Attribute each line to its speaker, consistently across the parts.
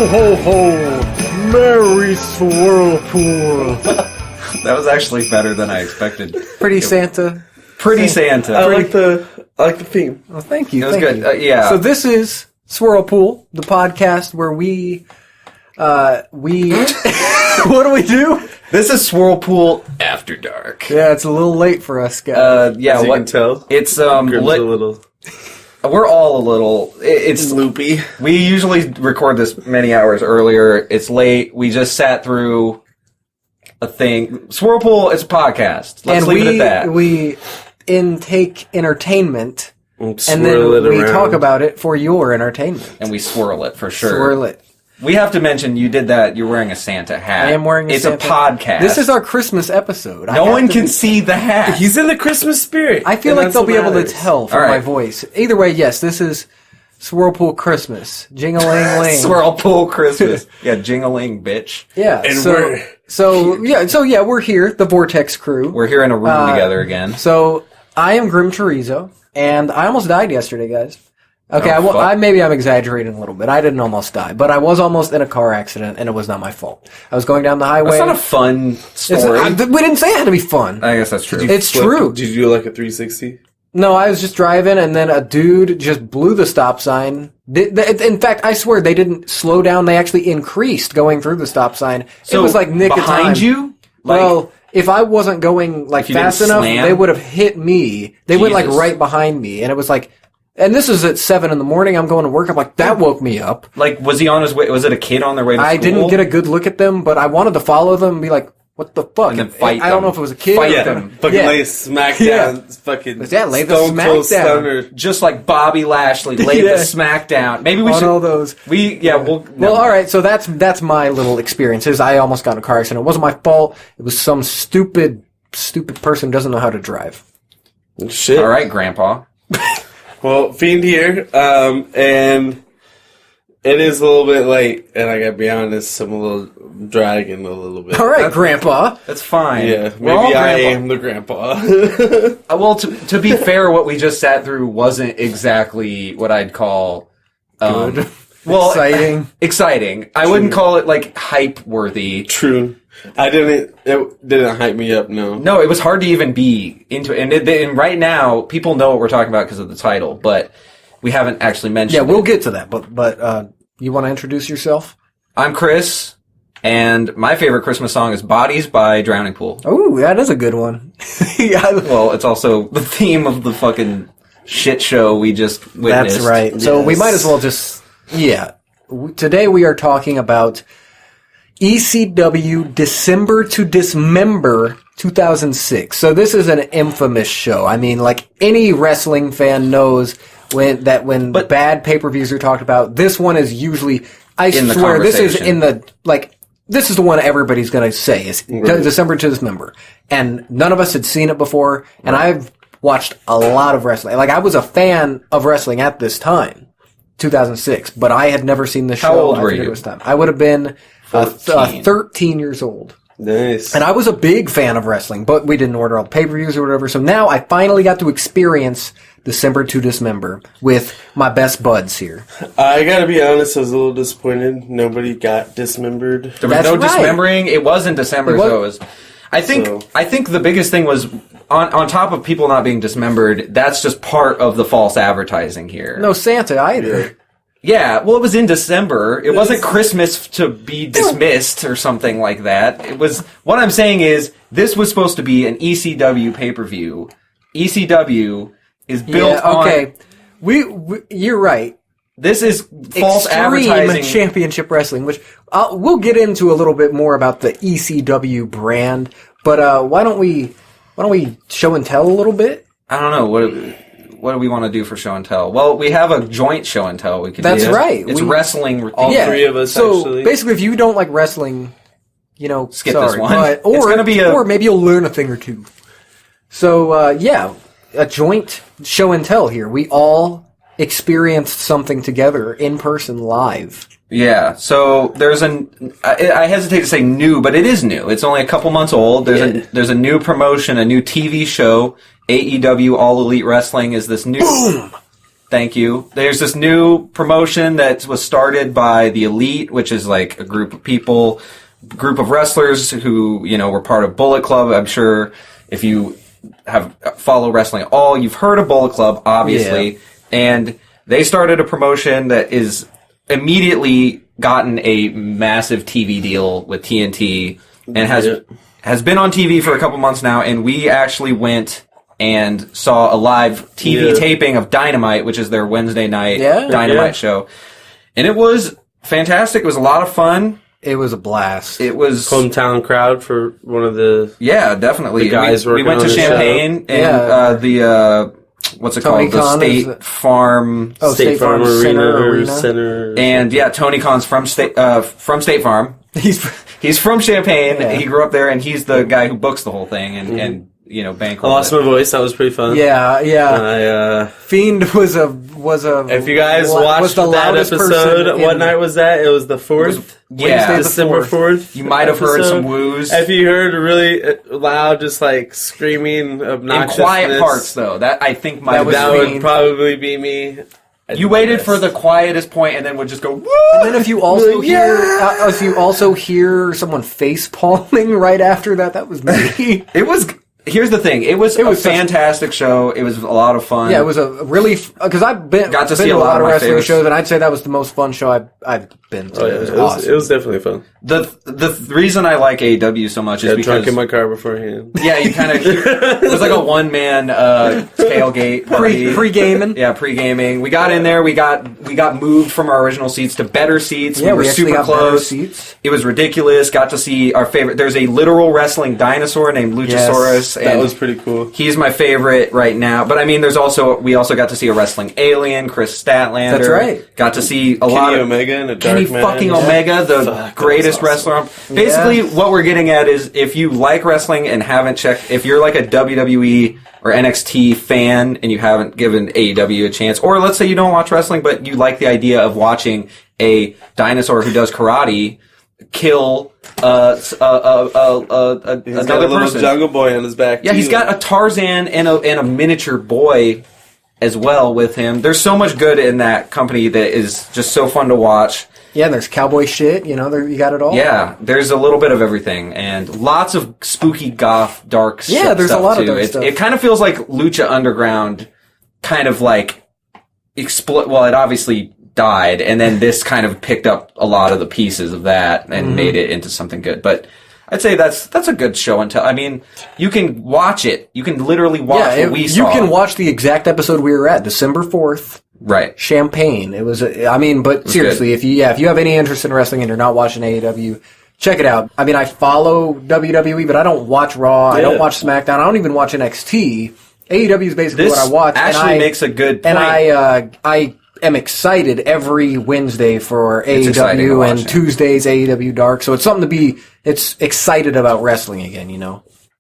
Speaker 1: Ho, ho, ho! Merry Swirlpool!
Speaker 2: That was actually better than I expected.
Speaker 1: Pretty Santa.
Speaker 2: Pretty Santa.
Speaker 3: I like the theme.
Speaker 1: Oh, thank you.
Speaker 2: It was
Speaker 1: thank
Speaker 2: good.
Speaker 1: you.
Speaker 2: Yeah.
Speaker 1: So this is Swirlpool, the podcast where we what do we do?
Speaker 2: This is Swirlpool After Dark.
Speaker 1: Yeah, it's a little late for us guys.
Speaker 2: Yeah,
Speaker 3: As you can tell,
Speaker 2: it's
Speaker 3: Grim's a little.
Speaker 2: We're all a little. It's
Speaker 3: loopy.
Speaker 2: We usually record this many hours earlier. It's late. We just sat through a thing. Swirlpool, it's a podcast. Let's leave it at that.
Speaker 1: We intake entertainment, and then we
Speaker 3: around.
Speaker 1: talk about it for your entertainment.
Speaker 2: And we swirl it for sure.
Speaker 1: Swirl it.
Speaker 2: We have to mention you did that. You're wearing a Santa hat.
Speaker 1: I am wearing a Santa
Speaker 2: hat. It's a podcast.
Speaker 1: This is our Christmas episode.
Speaker 2: No one can see the hat.
Speaker 3: He's in the Christmas spirit.
Speaker 1: I feel like they'll be able to tell from
Speaker 2: All right.
Speaker 1: my voice. Either way, yes, this is Swirlpool Christmas. Jing-a-ling-ling.
Speaker 2: Swirlpool Christmas. Yeah, jing-a-ling, bitch.
Speaker 1: Yeah.
Speaker 3: And
Speaker 1: we're here, the Vortex crew.
Speaker 2: We're here in a room together again.
Speaker 1: So I am Grim Chorizo, and I almost died yesterday, guys. Okay,
Speaker 2: Oh,
Speaker 1: I'm exaggerating a little bit. I didn't almost die, but I was almost in a car accident, and it was not my fault. I was going down the highway.
Speaker 2: That's not a fun story.
Speaker 1: We didn't say it had to be fun.
Speaker 2: I guess that's true.
Speaker 1: It's true.
Speaker 3: Did you do like a 360?
Speaker 1: No, I was just driving, and then a dude just blew the stop sign. In fact, I swear they didn't slow down. They actually increased going through the stop sign.
Speaker 2: So
Speaker 1: it was like nick of time.
Speaker 2: behind you?
Speaker 1: Well, if I wasn't going like
Speaker 2: you
Speaker 1: fast
Speaker 2: didn't
Speaker 1: enough,
Speaker 2: slam?
Speaker 1: they would have hit me. They went like
Speaker 2: Jesus.
Speaker 1: right behind me, and it was like, and this is at 7 a.m. I'm going to work. I'm like, that woke me up.
Speaker 2: Like, was he on his way? Was it a kid on their way to
Speaker 1: I
Speaker 2: school?
Speaker 1: didn't get a good look at them, but I wanted to follow them and be like, what the fuck?
Speaker 2: And then fight
Speaker 1: I don't
Speaker 2: them.
Speaker 1: know if it was a kid.
Speaker 2: Fight
Speaker 1: or
Speaker 2: them.
Speaker 3: Fucking
Speaker 1: Yeah.
Speaker 3: lay a smack
Speaker 1: Yeah.
Speaker 3: down. Fucking
Speaker 1: Yeah, lay the
Speaker 3: Stone
Speaker 1: smack
Speaker 3: Cold
Speaker 1: down.
Speaker 3: Stunner.
Speaker 2: Just like Bobby Lashley laid
Speaker 1: Yeah.
Speaker 2: the smack down. Maybe we
Speaker 1: on
Speaker 2: should.
Speaker 1: all those.
Speaker 2: Well,
Speaker 1: all right. So that's my little experiences. I almost got in a car accident. It wasn't my fault. It was some stupid person who doesn't know how to drive.
Speaker 3: Shit.
Speaker 2: All right, Grandpa.
Speaker 3: Well, Fiend here, and it is a little bit late, and I gotta be honest, I'm a little dragging a little bit.
Speaker 1: All right, Grandpa.
Speaker 2: That's fine.
Speaker 3: Yeah,
Speaker 2: We're all
Speaker 3: maybe I
Speaker 2: Grandpa.
Speaker 3: am the grandpa.
Speaker 2: Well, to be fair, what we just sat through wasn't exactly what I'd call
Speaker 1: Good.
Speaker 2: Well,
Speaker 1: Exciting.
Speaker 2: Exciting. I wouldn't call it like hype worthy.
Speaker 3: True. It didn't hype me up, no.
Speaker 2: No, it was hard to even be into it. And right now, people know what we're talking about because of the title, but we haven't actually mentioned
Speaker 1: Yeah,
Speaker 2: it.
Speaker 1: we'll get to that. But you want to introduce yourself?
Speaker 2: I'm Chris, and my favorite Christmas song is Bodies by Drowning Pool.
Speaker 1: Oh, that is a good one. Yeah,
Speaker 2: Well, it's also the theme of the fucking shit show we just witnessed.
Speaker 1: that's right. So we
Speaker 3: Yes.
Speaker 1: might as well just, Today we are talking about ECW December to Dismember 2006. So this is an infamous show. I mean, like any wrestling fan knows when bad pay-per-views are talked about, this one is usually, I
Speaker 2: In the
Speaker 1: swear, this is
Speaker 2: conversation.
Speaker 1: this is the one everybody's going to say is December to Dismember. And none of us had seen it before, and I've watched a lot of wrestling. Like, I was a fan of wrestling at this time, 2006, but I had never seen the show.
Speaker 2: How old
Speaker 1: I
Speaker 2: were
Speaker 1: figured
Speaker 2: you?
Speaker 1: It was time. I would have been 13 years old.
Speaker 3: Nice.
Speaker 1: And I was a big fan of wrestling, but we didn't order all the pay-per-views or whatever. So now I finally got to experience December to Dismember with my best buds here.
Speaker 3: I gotta be honest, I was a little disappointed. Nobody got dismembered.
Speaker 2: There was
Speaker 1: That's
Speaker 2: no
Speaker 1: right.
Speaker 2: dismembering. It was in December,
Speaker 1: It was-
Speaker 2: so it was. I think the biggest thing was on top of people not being dismembered. That's just part of the false advertising here.
Speaker 1: No Santa either.
Speaker 2: Yeah, well, it was in December. It wasn't Christmas to be dismissed or something like that. It was. What I'm saying is, this was supposed to be an ECW pay-per-view. ECW is built
Speaker 1: okay.
Speaker 2: on.
Speaker 1: We you're right.
Speaker 2: This is false
Speaker 1: Extreme
Speaker 2: advertising.
Speaker 1: Championship Wrestling, which we'll get into a little bit more about the ECW brand. But why don't we show and tell a little bit?
Speaker 2: I don't know what do we want to do for show and tell. Well, we have a joint show and tell. We could.
Speaker 1: That's
Speaker 2: do.
Speaker 1: right.
Speaker 2: It's
Speaker 1: We-
Speaker 2: wrestling.
Speaker 3: All three of us,
Speaker 1: So
Speaker 3: actually.
Speaker 1: basically, if you don't like wrestling,
Speaker 2: Skip
Speaker 1: sorry,
Speaker 2: this one.
Speaker 1: But,
Speaker 2: It's gonna be
Speaker 1: or maybe you'll learn a thing or two. So a joint show and tell here. We all experienced something together in person live.
Speaker 2: Yeah, so there's I hesitate to say new, but it is new. It's only a couple months old. There's a new promotion, a new TV show. AEW All Elite Wrestling is this new.
Speaker 1: Boom!
Speaker 2: Thank you. There's this new promotion that was started by the Elite, which is like a group of people, group of wrestlers who, were part of Bullet Club. I'm sure if you follow wrestling at all, you've heard of Bullet Club, obviously. Yeah. And they started a promotion that is immediately gotten a massive TV deal with TNT and has been on TV for a couple months now. And we actually went and saw a live TV taping of Dynamite, which is their Wednesday night Dynamite show. And it was fantastic. It was a lot of fun.
Speaker 1: It was a blast.
Speaker 3: It was hometown crowd for one of the
Speaker 2: definitely.
Speaker 3: The guys
Speaker 2: we went to Champaign and the what's it
Speaker 1: Tony
Speaker 2: called?
Speaker 1: Khan
Speaker 2: the State Farm.
Speaker 1: Oh, State Farm
Speaker 3: Center.
Speaker 2: And Tony Khan's from State Farm. He's from Champaign. Yeah. He grew up there, and he's the guy who books the whole thing and bankroll.
Speaker 3: I lost my voice. That was pretty fun.
Speaker 1: Yeah. Fiend was a.
Speaker 3: If you guys watched that episode, what night was that? It was the 4th.
Speaker 2: Wednesday,
Speaker 3: December 4th.
Speaker 2: You might have heard some woos.
Speaker 3: If you heard really loud, just like screaming obnoxiousness.
Speaker 2: In quiet parts, though. That I think that
Speaker 3: would probably be me.
Speaker 2: You waited for the quietest point and then would just go, woo!
Speaker 1: And then if you also hear someone face palming right after that was me.
Speaker 2: Here's the thing. It was a fantastic show. It was a lot of fun.
Speaker 1: Yeah, it was a really because I've been to see a lot of wrestling shows, and I'd say that was the most fun show I've been to. It was awesome.
Speaker 3: It was definitely fun.
Speaker 2: The reason I like AEW so much is because
Speaker 3: drunk in my car beforehand.
Speaker 2: Yeah, you kind of it was like a one-man tailgate
Speaker 1: pre-gaming.
Speaker 2: Yeah, pre-gaming. We got in there. We got moved from our original seats to better seats.
Speaker 1: Yeah,
Speaker 2: we were super close.
Speaker 1: Seats.
Speaker 2: It was ridiculous. Got to see our favorite. There's a literal wrestling dinosaur named Luchasaurus.
Speaker 3: That was pretty cool.
Speaker 2: He's my favorite right now. But I mean, we also got to see a wrestling alien, Chris Statlander.
Speaker 1: That's right.
Speaker 2: Got to see a lot of
Speaker 3: Omega in a dark
Speaker 2: Kenny fucking Omega, the greatest wrestler. Basically, what we're getting at is if you like wrestling and haven't checked, if you're like a WWE or NXT fan and you haven't given AEW a chance, or let's say you don't watch wrestling but you like the idea of watching a dinosaur who does karate kill another person.
Speaker 3: Jungle Boy on his back.
Speaker 2: Yeah, he's got a Tarzan and a miniature boy as well with him. There's so much good in that company that is just so fun to watch.
Speaker 1: Yeah, and there's cowboy shit. You got it all.
Speaker 2: Yeah, there's a little bit of everything, and lots of spooky, goth, dark stuff.
Speaker 1: Yeah, there's a lot of dark stuff.
Speaker 2: It kind of feels like Lucha Underground, kind of like Well, it obviously died, and then this kind of picked up a lot of the pieces of that and made it into something good. But I'd say that's a good show until, I mean, you can watch it. You can literally watch what we saw.
Speaker 1: You can watch the exact episode we were at, December 4th.
Speaker 2: Right.
Speaker 1: Champagne. It was, but seriously,
Speaker 2: good.
Speaker 1: if you have any interest in wrestling and you're not watching AEW, check it out. I mean, I follow WWE, but I don't watch Raw. Yeah. I don't watch SmackDown. I don't even watch NXT. AEW is basically what I watch.
Speaker 2: Actually makes a good point.
Speaker 1: And I am excited every Wednesday for AEW and Tuesdays AEW Dark. So it's something to be excited about wrestling again,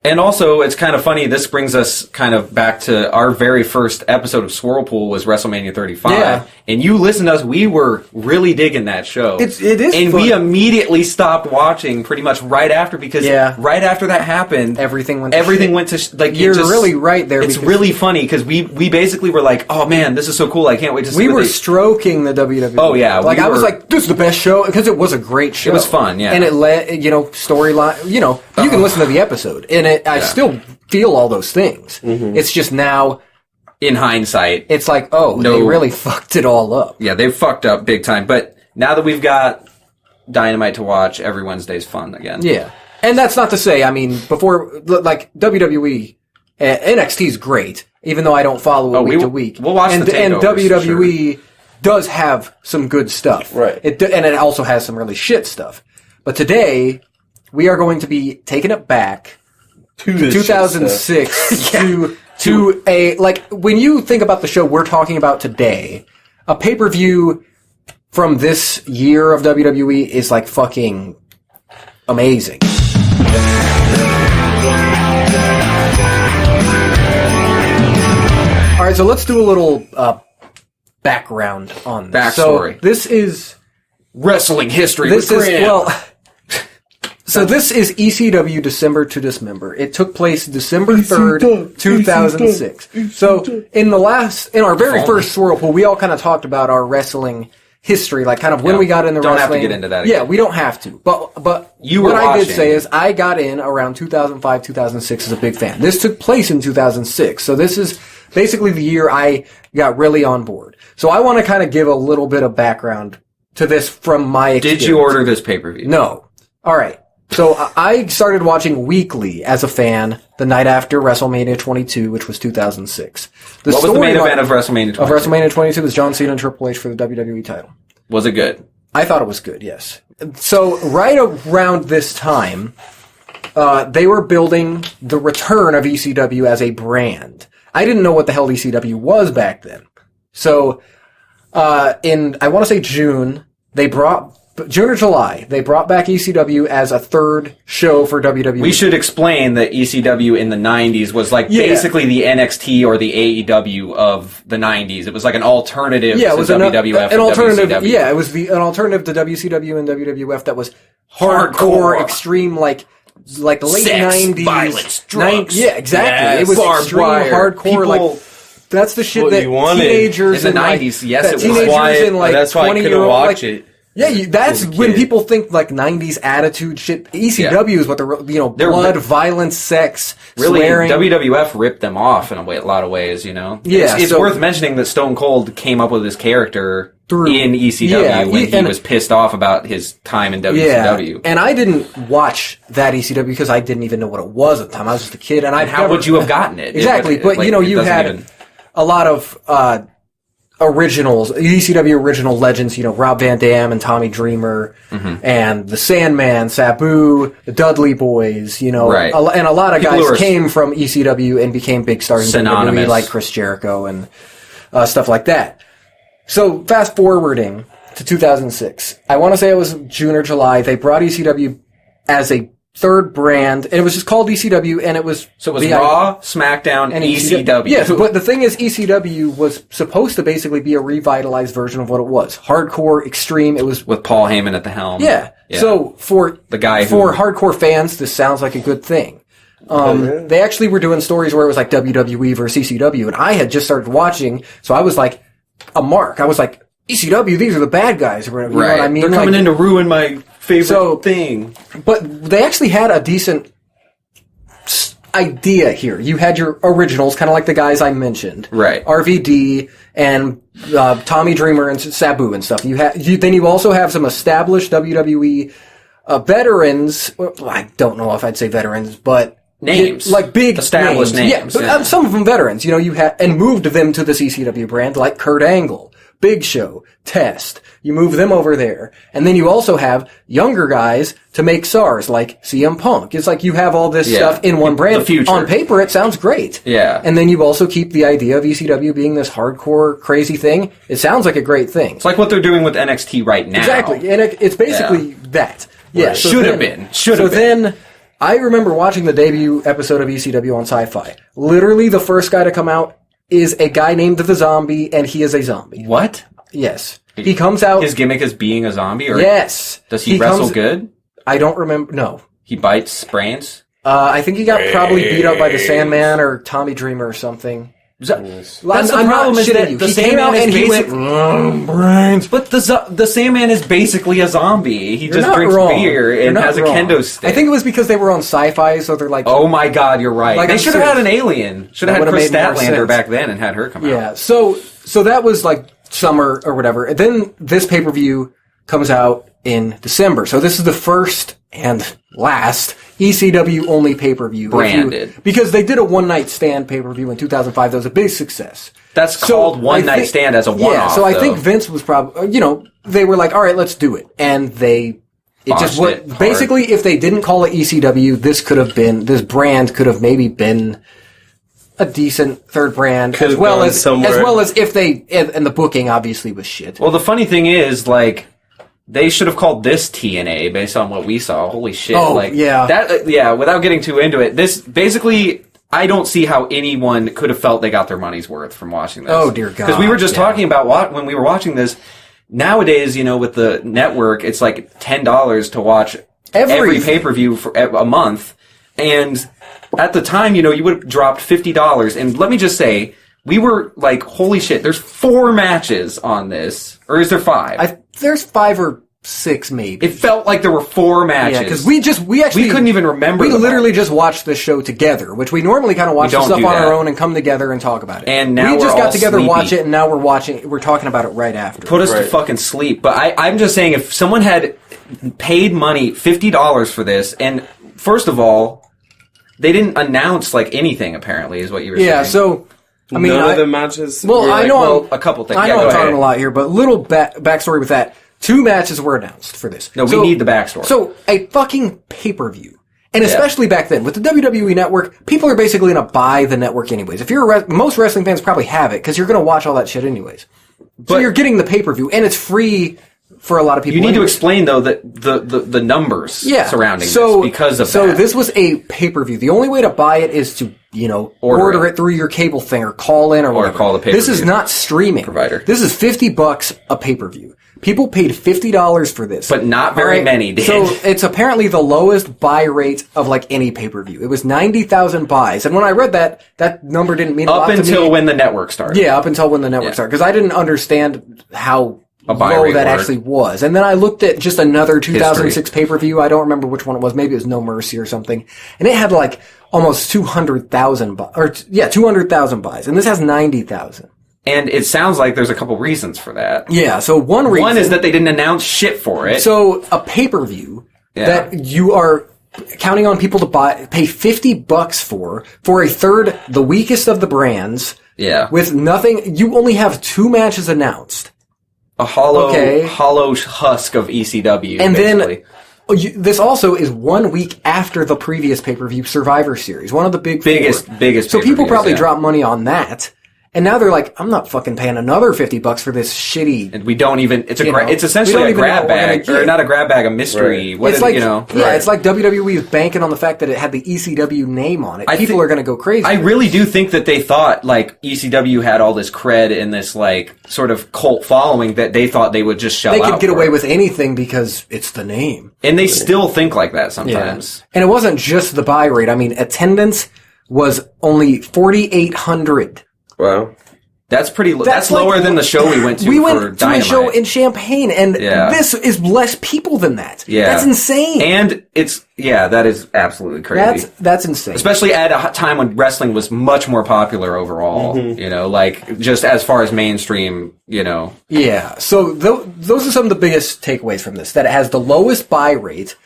Speaker 2: And also, it's kind of funny, this brings us kind of back to our very first episode of Swirlpool was WrestleMania 35.
Speaker 1: Yeah.
Speaker 2: And you listened to us, we were really digging that show.
Speaker 1: It is
Speaker 2: And
Speaker 1: fun.
Speaker 2: we immediately stopped watching pretty much right after, because right after that happened,
Speaker 1: everything went
Speaker 2: to like,
Speaker 1: you're really right there.
Speaker 2: It's really funny, because we basically were like, oh man, this is so cool, I can't wait to see
Speaker 1: We were stroking the WWE.
Speaker 2: Oh yeah.
Speaker 1: I was like, this is the best show, because it was a great show.
Speaker 2: It was fun, yeah.
Speaker 1: And it led, storyline, you can listen to the episode, and I still feel all those things. Mm-hmm. It's just now,
Speaker 2: in hindsight,
Speaker 1: it's like, they really fucked it all up.
Speaker 2: Yeah, they fucked up big time. But now that we've got Dynamite to watch, every Wednesday's fun again.
Speaker 1: Yeah. And that's not to say, I mean, before, like, WWE, NXT's great, even though I don't follow it week to week.
Speaker 2: We'll watch the takeovers,
Speaker 1: and WWE does have some good stuff.
Speaker 3: Right.
Speaker 1: And it also has some really shit stuff. But today, we are going to be taking it back to 2006 to a, like, when you think about the show we're talking about today, a pay-per-view from this year of WWE is like fucking amazing. All right, so let's do a little background on this.
Speaker 2: Backstory.
Speaker 1: So this is
Speaker 2: wrestling history.
Speaker 1: This is So this is ECW December to Dismember. It took place December 3rd, 2006. So in our very first Swirlpool, we all kind of talked about our wrestling history, like kind of when we got into wrestling.
Speaker 2: Don't have to get into that
Speaker 1: Yeah,
Speaker 2: again.
Speaker 1: we don't have to. But what I did say is I got in around 2005, 2006 as a big fan. This took place in 2006. So this is basically the year I got really on board. So I want to kind of give a little bit of background to this from my experience.
Speaker 2: Did you order this pay-per-view?
Speaker 1: No. All right. So I started watching weekly as a fan the night after WrestleMania 22, which was 2006.
Speaker 2: What was the main event of WrestleMania 22?
Speaker 1: Of WrestleMania 22 was John Cena and Triple H for the WWE title.
Speaker 2: Was it good?
Speaker 1: I thought it was good, yes. So right around this time, they were building the return of ECW as a brand. I didn't know what the hell ECW was back then. So in, I want to say June or July, they brought back ECW as a third show for WWE.
Speaker 2: We should explain that ECW in the 90s was like basically the NXT or the AEW of the 90s. It was like an alternative to WWF
Speaker 1: an alternative,
Speaker 2: WCW.
Speaker 1: Yeah, it was an alternative to WCW and WWF that was hardcore extreme, like late
Speaker 2: Sex,
Speaker 1: 90s.
Speaker 2: violence, drugs.
Speaker 1: Yeah, exactly.
Speaker 2: Yes,
Speaker 1: it was extreme hardcore,
Speaker 2: People,
Speaker 1: that's the shit
Speaker 3: what
Speaker 1: that
Speaker 3: you wanted.
Speaker 1: teenagers
Speaker 2: in the
Speaker 1: and
Speaker 2: 90s, yes, it was.
Speaker 1: teenagers in like
Speaker 3: That's why I
Speaker 1: 20-year-old
Speaker 3: couldn't watch it.
Speaker 1: Yeah, that's
Speaker 3: as a
Speaker 1: when
Speaker 3: kid.
Speaker 1: people think like 90s attitude shit. ECW is what they're blood, violence, sex,
Speaker 2: really,
Speaker 1: swearing.
Speaker 2: WWF ripped them off in a lot of ways, you know?
Speaker 1: Yeah,
Speaker 2: It's worth mentioning that Stone Cold came up with his character in ECW when he was pissed off about his time in WCW.
Speaker 1: Yeah, and I didn't watch that ECW because I didn't even know what it was at the time. I was just a kid, and
Speaker 2: how would you have gotten it?
Speaker 1: Exactly, but you had a lot of originals, ECW original legends, Rob Van Dam and Tommy Dreamer, and the Sandman, Sabu, the Dudley Boys,
Speaker 2: right.
Speaker 1: And a lot of guys came from ECW and became big stars in WWE, like Chris Jericho and stuff like that. So fast forwarding to 2006, I want to say it was June or July, they brought ECW as a third brand, and it was just called ECW, and it was...
Speaker 2: So it was Raw, SmackDown, and ECW.
Speaker 1: Yes, but the thing is, ECW was supposed to basically be a revitalized version of what it was. Hardcore, extreme, it was...
Speaker 2: With Paul Heyman at the helm.
Speaker 1: Yeah. So for hardcore fans, this sounds like a good thing. They actually were doing stories where it was like WWE versus ECW, and I had just started watching, so I was like a mark. I was like, ECW, these are the bad guys. You know what I mean?
Speaker 2: They're coming in to ruin my favorite thing.
Speaker 1: But they actually had a decent idea here. You had your originals, kind of like the guys I mentioned.
Speaker 2: Right.
Speaker 1: RVD and Tommy Dreamer and Sabu and stuff. Then you also have some established WWE veterans. Well, I don't know if I'd say veterans, but...
Speaker 2: Names.
Speaker 1: Like big
Speaker 2: established names.
Speaker 1: Yeah, but some of them veterans. You had, and moved them to this ECW brand, like Kurt Angle, Big Show, Test. You move them over there. And then you also have younger guys to make stars, like CM Punk. It's like you have all this stuff in one brand.
Speaker 2: The future.
Speaker 1: On paper, it sounds great.
Speaker 2: Yeah.
Speaker 1: And then you also keep the idea of ECW being this hardcore, crazy thing. It sounds like a great thing.
Speaker 2: It's like what they're doing with NXT right now.
Speaker 1: Exactly. And it's basically that. Yeah.
Speaker 2: Right. Should have been.
Speaker 1: Then I remember watching the debut episode of ECW on Sci-Fi. Literally, the first guy to come out is a guy named The Zombie, and he is a zombie.
Speaker 2: What?
Speaker 1: Yes. He comes out...
Speaker 2: His gimmick is being a zombie? Or
Speaker 1: yes.
Speaker 2: Does he wrestle good?
Speaker 1: I don't remember... No.
Speaker 2: He bites brains?
Speaker 1: I think he got probably beat up by the Sandman or Tommy Dreamer or something.
Speaker 2: That's the problem is that the Sandman is basically...
Speaker 1: brains.
Speaker 2: But the Sandman is basically a zombie. He just drinks beer and has a kendo stick.
Speaker 1: I think it was because they were on Sci-Fi, so they're like...
Speaker 2: Oh my god, you're right.
Speaker 1: Like,
Speaker 2: they should have had an alien. Should have had Chris Statlander back then and had her come out.
Speaker 1: Yeah, so that was like summer or whatever. And then this pay-per-view comes out in December. So this is the first and last ECW only pay-per-view.
Speaker 2: Branded.
Speaker 1: Because they did a one-night stand pay-per-view in 2005 that was a big success.
Speaker 2: That's called one-night stand as a one-off.
Speaker 1: Yeah, so I think Vince was probably, they were like, all right, let's do it. And basically, if they didn't call it ECW, this brand could have maybe been a decent third brand, as well as if they, and the booking obviously was shit.
Speaker 2: Well, the funny thing is, like, they should have called this TNA based on what we saw. Holy shit.
Speaker 1: Oh, yeah.
Speaker 2: Without getting too into it, this basically, I don't see how anyone could have felt they got their money's worth from watching this.
Speaker 1: Oh, dear God.
Speaker 2: Because we were just talking about when we were watching this, nowadays, with the network, it's like $10 to watch every pay-per-view for a month. And at the time, you would have dropped $50. And let me just say, we were like, holy shit, there's 4 matches on this. Or is there 5?
Speaker 1: There's 5 or 6 maybe.
Speaker 2: It felt like there were 4 matches.
Speaker 1: Yeah, because we
Speaker 2: couldn't even remember.
Speaker 1: We literally just watched this show together, which we normally kind of watch the stuff on our own and come together and talk about it.
Speaker 2: And now
Speaker 1: we just got together,
Speaker 2: sleepy.
Speaker 1: Watch it, and now we're talking about it right after.
Speaker 2: Put us to fucking sleep. But I'm just saying, if someone had paid money, $50 for this, and first of all, they didn't announce like anything. Apparently, is what you were saying.
Speaker 1: Yeah. So. I mean,
Speaker 3: none of the matches.
Speaker 1: Well, I know
Speaker 2: a couple things.
Speaker 1: I know I'm talking a lot here, but little backstory with that. 2 matches were announced for this.
Speaker 2: No, we need the backstory.
Speaker 1: So, a fucking pay-per-view. And especially back then, with the WWE Network, people are basically going to buy the network anyways. If you're most wrestling fans probably have it, because you're going to watch all that shit anyways. So you're getting the pay-per-view, and it's free for a lot of people.
Speaker 2: You need to explain, though, that the numbers surrounding this because of that.
Speaker 1: So this was a pay-per-view. The only way to buy it is to, order it through your cable thing or call in or whatever.
Speaker 2: Call the pay-per-view.
Speaker 1: This is not streaming.
Speaker 2: Provider.
Speaker 1: This is $50 a pay-per-view. People paid $50 for this.
Speaker 2: But not very many did.
Speaker 1: So it's apparently the lowest buy rate of like any pay-per-view. It was 90,000 buys. And when I read that number didn't mean a lot to me.
Speaker 2: Up until when the network started.
Speaker 1: Yeah, up until when the network started. Because I didn't understand how
Speaker 2: low
Speaker 1: that actually was. And then I looked at just another 2006 pay-per-view. I don't remember which one it was. Maybe it was No Mercy or something. And it had like almost 200,000 buys. 200,000 buys. And this has 90,000.
Speaker 2: And it sounds like there's a couple reasons for that.
Speaker 1: Yeah, so one reason...
Speaker 2: One is that they didn't announce shit for it.
Speaker 1: So, a pay-per-view that you are counting on people to pay $50 for a third, the weakest of the brands.
Speaker 2: Yeah.
Speaker 1: With nothing... You only have 2 matches announced.
Speaker 2: A hollow husk of ECW,
Speaker 1: and
Speaker 2: basically.
Speaker 1: Then... This also is 1 week after the previous pay-per-view Survivor Series. One of the biggest
Speaker 2: So
Speaker 1: people probably drop money on that. And now they're like, I'm not fucking paying another $50 for this shitty.
Speaker 2: And we don't even. It's it's essentially a grab bag, or not a grab bag, a mystery.
Speaker 1: Right.
Speaker 2: What
Speaker 1: it's
Speaker 2: is
Speaker 1: like,
Speaker 2: it's
Speaker 1: like WWE is banking on the fact that it had the ECW name on it. People are going to go crazy.
Speaker 2: I really do think that they thought like ECW had all this cred and this like sort of cult following that they thought they would just shell out.
Speaker 1: They could get away with anything because it's the name.
Speaker 2: And they still think like that sometimes.
Speaker 1: Yeah. And it wasn't just the buy rate. I mean, attendance was only 4,800.
Speaker 3: Wow.
Speaker 2: That's pretty. That's like, lower than the show we went to.
Speaker 1: We
Speaker 2: for
Speaker 1: went to
Speaker 2: Dynamite.
Speaker 1: a show in Champaign, and this is less people than that. Yeah, that's insane.
Speaker 2: And that is absolutely crazy.
Speaker 1: That's insane.
Speaker 2: Especially at a time when wrestling was much more popular overall. Mm-hmm. Like just as far as mainstream.
Speaker 1: Yeah. So those are some of the biggest takeaways from this. That it has the lowest buy rate.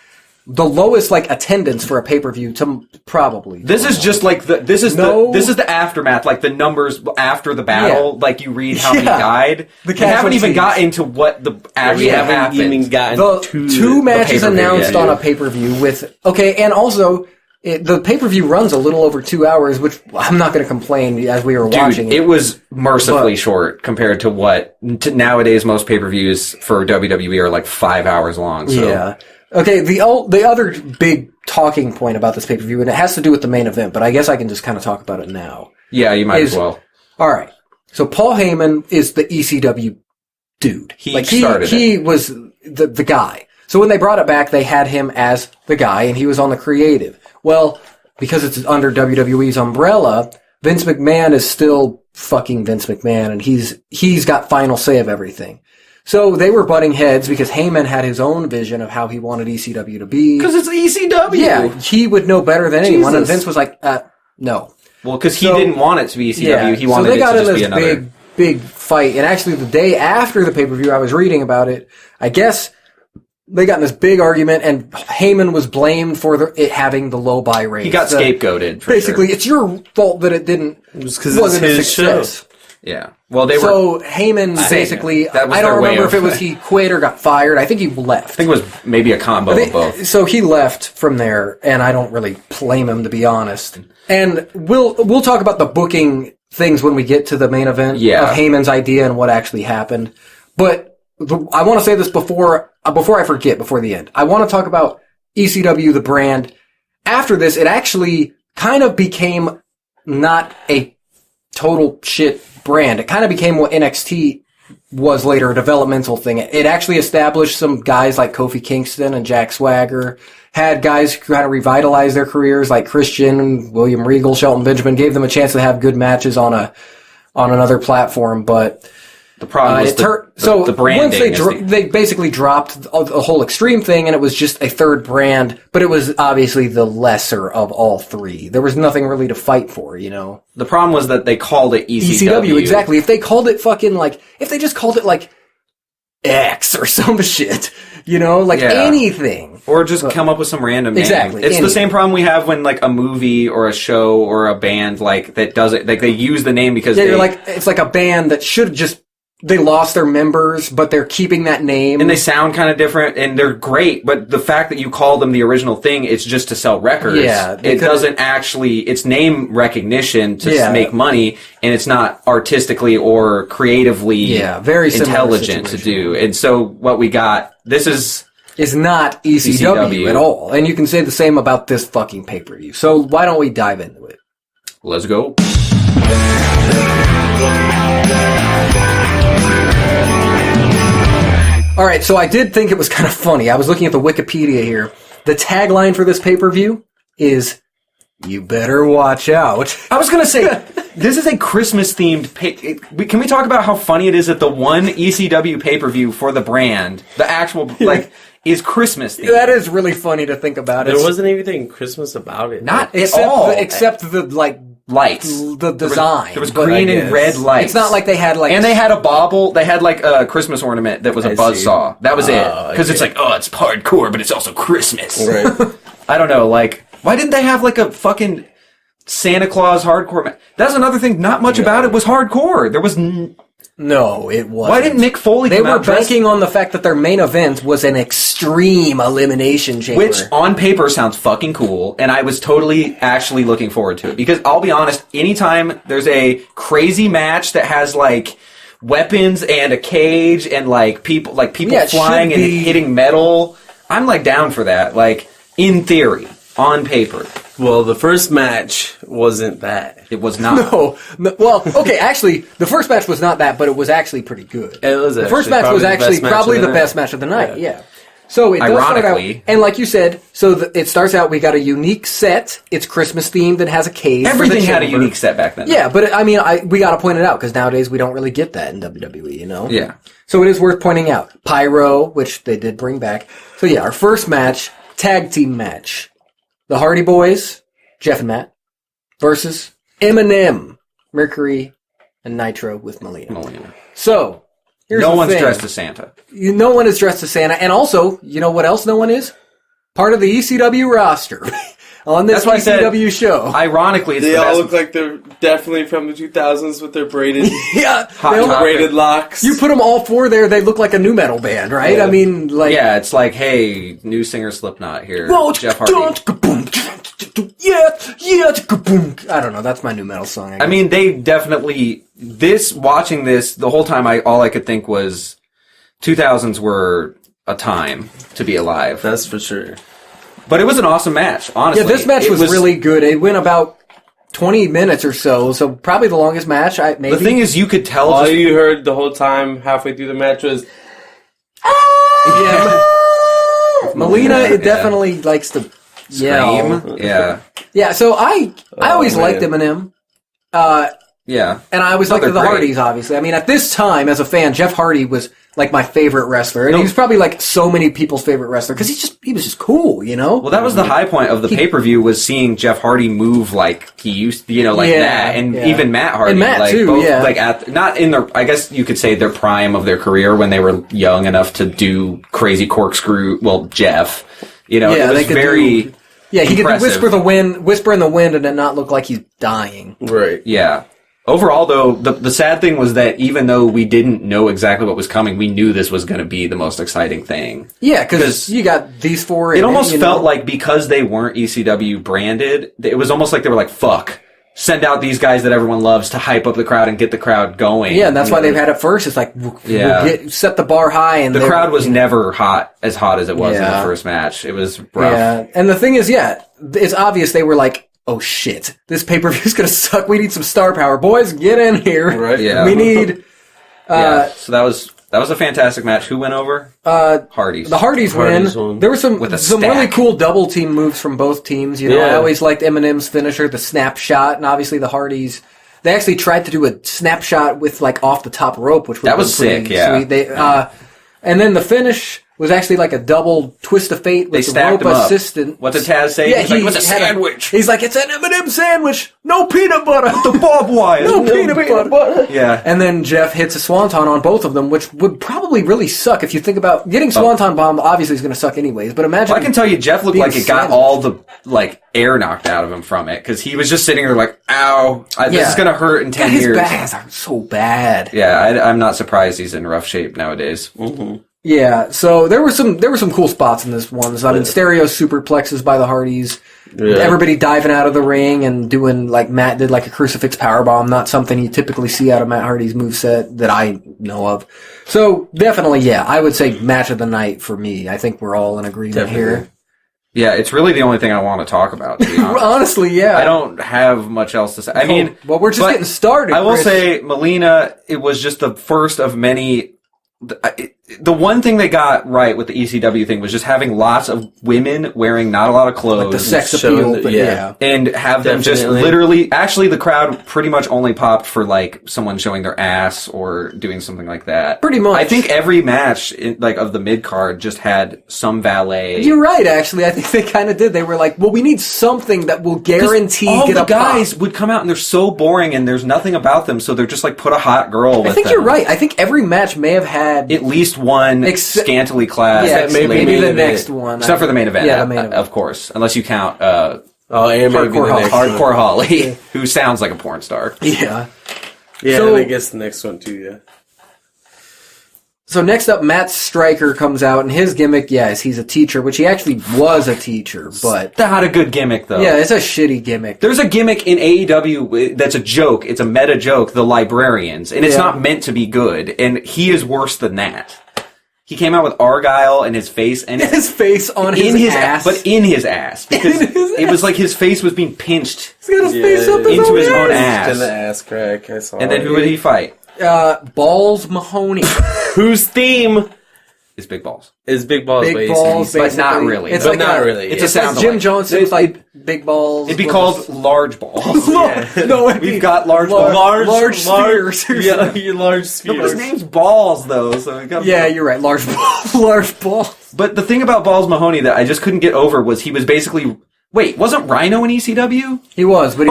Speaker 1: The lowest attendance for a pay-per-view to probably.
Speaker 2: This is just like this is the aftermath, like the numbers after the battle, like you read how many died. We haven't even got into what the actually happened.
Speaker 3: Even gotten
Speaker 1: the 2 matches announced on a pay-per-view and also the pay-per-view runs a little over 2 hours, which I'm not going to complain as we were watching
Speaker 2: it. It was mercifully short compared to nowadays most pay-per-views for WWE are like 5 hours long. So.
Speaker 1: Yeah. Okay, the other big talking point about this pay-per-view, and it has to do with the main event, but I guess I can just kind of talk about it now.
Speaker 2: Yeah, you might as well.
Speaker 1: All right. So Paul Heyman is the ECW dude. He was the guy. So when they brought it back, they had him as the guy, and he was on the creative. Well, because it's under WWE's umbrella, Vince McMahon is still fucking Vince McMahon, and he's got final say of everything. So they were butting heads because Heyman had his own vision of how he wanted ECW to be.
Speaker 2: Because it's ECW.
Speaker 1: Yeah, he would know better than anyone. And Vince was like, no.
Speaker 2: Well, because he didn't want it to be ECW. Yeah, he wanted it to just be another. So they got in this
Speaker 1: big fight. And actually, the day after the pay-per-view, I was reading about it. I guess they got in this big argument, and Heyman was blamed for it having the low buy rate.
Speaker 2: He got scapegoated.
Speaker 1: Basically, it's your fault that it didn't.
Speaker 3: It was because it's his show.
Speaker 2: Yeah. Well,
Speaker 1: Heyman basically, I don't remember if it was he quit or got fired. I think he left.
Speaker 2: I think it was maybe a combo of both.
Speaker 1: So he left from there, and I don't really blame him, to be honest. And we'll talk about the booking things when we get to the main event of Heyman's idea and what actually happened. But I want to say this before I forget, before the end. I want to talk about ECW, the brand. After this, it actually kind of became not a total shit brand. It kind of became what NXT was later a developmental thing. It actually established some guys like Kofi Kingston and Jack Swagger, had guys who kind of revitalize their careers like Christian, William Regal, Shelton Benjamin, gave them a chance to have good matches on another platform, but
Speaker 2: the problem was the branding.
Speaker 1: Once they basically dropped the whole Extreme thing, and it was just a third brand, but it was obviously the lesser of all three. There was nothing really to fight for, you know?
Speaker 2: The problem was that they called it ECW.
Speaker 1: Exactly. If they called it if they just called it like X or some shit, you know, like anything.
Speaker 2: Or just come up with some random name.
Speaker 1: Exactly.
Speaker 2: It's the same problem we have when like a movie or a show or a band like that does it, like they use the name because
Speaker 1: you're like, it's like a band that should just, they lost their members, but they're keeping that name.
Speaker 2: And they sound kind of different, and they're great, but the fact that you call them the original thing, it's just to sell records.
Speaker 1: Yeah.
Speaker 2: It doesn't actually, it's name recognition to make money, and it's not artistically or creatively
Speaker 1: very
Speaker 2: intelligent to do. And so what we got, this is
Speaker 1: not ECW at all. And you can say the same about this fucking pay-per-view. So why don't we dive into it?
Speaker 2: Let's go.
Speaker 1: All right, so I did think it was kind of funny. I was looking at the Wikipedia here. The tagline for this pay-per-view is, "You better watch out."
Speaker 2: I was going to say, this is a Christmas-themed can we talk about how funny it is that the one ECW pay-per-view for the brand, the actual, is Christmas-themed?
Speaker 1: That is really funny to think about.
Speaker 3: There wasn't anything Christmas about it.
Speaker 2: Not at all.
Speaker 1: Except the, lights. The design.
Speaker 2: There was green and red lights.
Speaker 1: It's not like they had
Speaker 2: And they had a bauble. They had a Christmas ornament that was a buzzsaw. That was it. Because it's it's hardcore, but it's also Christmas.
Speaker 3: Right.
Speaker 2: I don't know, why didn't they have a fucking Santa Claus hardcore That's another thing, not much about it was hardcore. There was
Speaker 1: No, it wasn't.
Speaker 2: Why didn't Mick Foley
Speaker 1: They were banking on the fact that their main event was an extreme elimination chamber.
Speaker 2: Which, on paper, sounds fucking cool, and I was totally actually looking forward to it. Because, I'll be honest, anytime there's a crazy match that has, weapons and a cage and, people flying and hitting metal, I'm, down for that. In theory, on paper.
Speaker 3: Well, the first match wasn't that.
Speaker 2: It was not.
Speaker 1: No. Well, okay, actually, the first match was not that, but it was actually pretty good.
Speaker 3: It was
Speaker 1: the first match was actually probably the best match of the night, yeah. So it does start out, and like you said, it starts out, we got a unique set, it's Christmas themed and has a cave.
Speaker 2: Everything had a unique set back then.
Speaker 1: Yeah, but we gotta point it out, because nowadays we don't really get that in WWE, you know?
Speaker 2: Yeah.
Speaker 1: So it is worth pointing out. Pyro, which they did bring back. So yeah, our first match, tag team match. The Hardy Boys, Jeff and Matt, versus Eminem, Mercury, and Nitro with Melina. So, here's
Speaker 2: no
Speaker 1: the
Speaker 2: one's
Speaker 1: thing.
Speaker 2: dressed as Santa.
Speaker 1: No one is dressed as Santa. And also, you know what else no one is? Part of the ECW roster. On this ECW show.
Speaker 2: Ironically,
Speaker 3: they all look like they're definitely from the 2000s with their braided, braided locks.
Speaker 1: You put them all four there, they look like a new metal band, right?
Speaker 3: Yeah.
Speaker 1: I mean,
Speaker 2: it's hey, new singer Slipknot here, Jeff Hardy.
Speaker 1: I don't know, that's my new metal song.
Speaker 2: I mean, they definitely, watching this, the whole time all I could think was 2000s were a time to be alive.
Speaker 3: That's for sure.
Speaker 2: But it was an awesome match, honestly.
Speaker 1: Yeah, this match was really good. It went about 20 minutes or so probably the longest match, maybe.
Speaker 2: The thing is, you could tell...
Speaker 3: All you heard the whole time, halfway through the match, was...
Speaker 1: Yeah. Melina definitely likes to
Speaker 2: scream. Yeah.
Speaker 1: Yeah, so I always liked Eminem.
Speaker 2: Yeah.
Speaker 1: And I always liked the Hardys, obviously. I mean, at this time, as a fan, Jeff Hardy was my favorite wrestler. And he was probably so many people's favorite wrestler because he was just cool, you know?
Speaker 2: Well, that was the high point of the pay-per-view was seeing Jeff Hardy move like he used to, that. And even Matt Hardy.
Speaker 1: And Matt, too,
Speaker 2: both, not in I guess you could say their prime of their career when they were young enough to do crazy corkscrew, Jeff. It was very...
Speaker 1: he could whisper in the wind and then not look like he's dying.
Speaker 3: Right.
Speaker 2: Yeah. Overall, though, the sad thing was that even though we didn't know exactly what was coming, we knew this was going to be the most exciting thing.
Speaker 1: Yeah, because you got these four.
Speaker 2: It almost felt like because they weren't ECW branded, it was almost like they were like, fuck, send out these guys that everyone loves to hype up the crowd and get the crowd going.
Speaker 1: Yeah, and that's why they've had it first. It's like, we'll set the bar high. And
Speaker 2: the crowd was never as hot as it was in the first match. It was rough.
Speaker 1: Yeah, and the thing is, it's obvious they were like, oh shit, this pay-per-view is gonna suck. We need some star power. Boys, get in here.
Speaker 3: Right.
Speaker 1: Yeah. We need
Speaker 2: So that was a fantastic match. Who went over? Hardys.
Speaker 1: The Hardys win. There were some really cool double team moves from both teams. You know, I always liked Eminem's finisher, the snapshot, and obviously the Hardys. They actually tried to do a snapshot with like off the top rope, which was
Speaker 2: sick. Yeah.
Speaker 1: Sweet. And then the finish was actually like a double twist of fate with the rope assistant.
Speaker 2: What did Taz say?
Speaker 1: Yeah,
Speaker 2: he was a sandwich.
Speaker 1: He's like, it's an M&M sandwich, no peanut butter.
Speaker 2: The barbed wire.
Speaker 1: No peanut butter.
Speaker 2: Yeah.
Speaker 1: And then Jeff hits a swanton on both of them, which would probably really suck if you think about getting swanton bomb. Obviously, is going to suck anyways. But imagine.
Speaker 2: Well, I can tell you, Jeff looked like it got all the air knocked out of him from it because he was just sitting there like, "Ow, this is going to hurt in 10 years."
Speaker 1: His bags are so bad.
Speaker 2: Yeah, I'm not surprised he's in rough shape nowadays.
Speaker 3: Mm-hmm.
Speaker 1: Yeah, so there were some cool spots in this one. I mean, stereo superplexes by the Hardys. Yeah. Everybody diving out of the ring and doing like Matt did like a crucifix powerbomb. Not something you typically see out of Matt Hardy's moveset that I know of. So definitely, I would say match of the night for me. I think we're all in agreement here.
Speaker 2: Yeah, it's really the only thing I want to talk about, to be honest.
Speaker 1: Honestly, yeah.
Speaker 2: I don't have much else to say. I mean...
Speaker 1: Well, we're just getting started,
Speaker 2: I will say, Melina, it was just the first of many... The one thing they got right with the ECW thing was just having lots of women wearing not a lot of clothes.
Speaker 1: Like the sex appeal,
Speaker 2: and have them just literally... Actually, the crowd pretty much only popped for, like, someone showing their ass or doing something like that.
Speaker 1: Pretty much.
Speaker 2: I think every match, of the mid-card just had some valet.
Speaker 1: You're right, actually. I think they kind of did. They were like, well, we need something that will guarantee
Speaker 2: all
Speaker 1: get
Speaker 2: the
Speaker 1: a
Speaker 2: guys
Speaker 1: pop.
Speaker 2: would come out and they're so boring and there's nothing about them, so they're just like, put a hot girl with them.
Speaker 1: I think you're right. I think every match may have had...
Speaker 2: at least one scantily clad
Speaker 1: maybe the next one.
Speaker 2: Except for the main event.
Speaker 1: Yeah, the main event.
Speaker 2: Of course. Unless you count
Speaker 3: Hardcore
Speaker 2: Holly, who sounds like a porn star.
Speaker 1: Yeah.
Speaker 3: Yeah, so, and I guess the next one too, yeah.
Speaker 1: So next up, Matt Stryker comes out, and his gimmick, is he's a teacher, which he actually was a teacher, but...
Speaker 2: Not a good gimmick, though.
Speaker 1: Yeah, it's a shitty gimmick.
Speaker 2: There's a gimmick in AEW that's a joke. It's a meta joke, the librarians, and it's not meant to be good, and he is worse than that. He came out with Argyle and his face, and
Speaker 1: his face on his ass.
Speaker 2: But in his ass, because it was like his face was being pinched
Speaker 1: He's got his face up
Speaker 2: into his own ass.
Speaker 3: In the ass crack, I saw.
Speaker 2: And then who would he fight?
Speaker 1: Balls Mahoney.
Speaker 3: Whose theme
Speaker 2: is Big Balls.
Speaker 3: Is Big Balls,
Speaker 1: Big Balls,
Speaker 2: but not really.
Speaker 1: It's
Speaker 3: but
Speaker 1: like
Speaker 3: not really.
Speaker 1: It's like Jim Johnson's like Big Balls.
Speaker 2: It'd be called Large Balls.
Speaker 1: No,
Speaker 2: we've got large balls.
Speaker 1: Large spheres.
Speaker 3: Yeah, large spheres.
Speaker 2: No, but his name's Balls, though. So
Speaker 1: you're right. Large balls. Large balls.
Speaker 2: But the thing about Balls Mahoney that I just couldn't get over was he was basically... Wait, wasn't Rhino in ECW?
Speaker 1: He was, but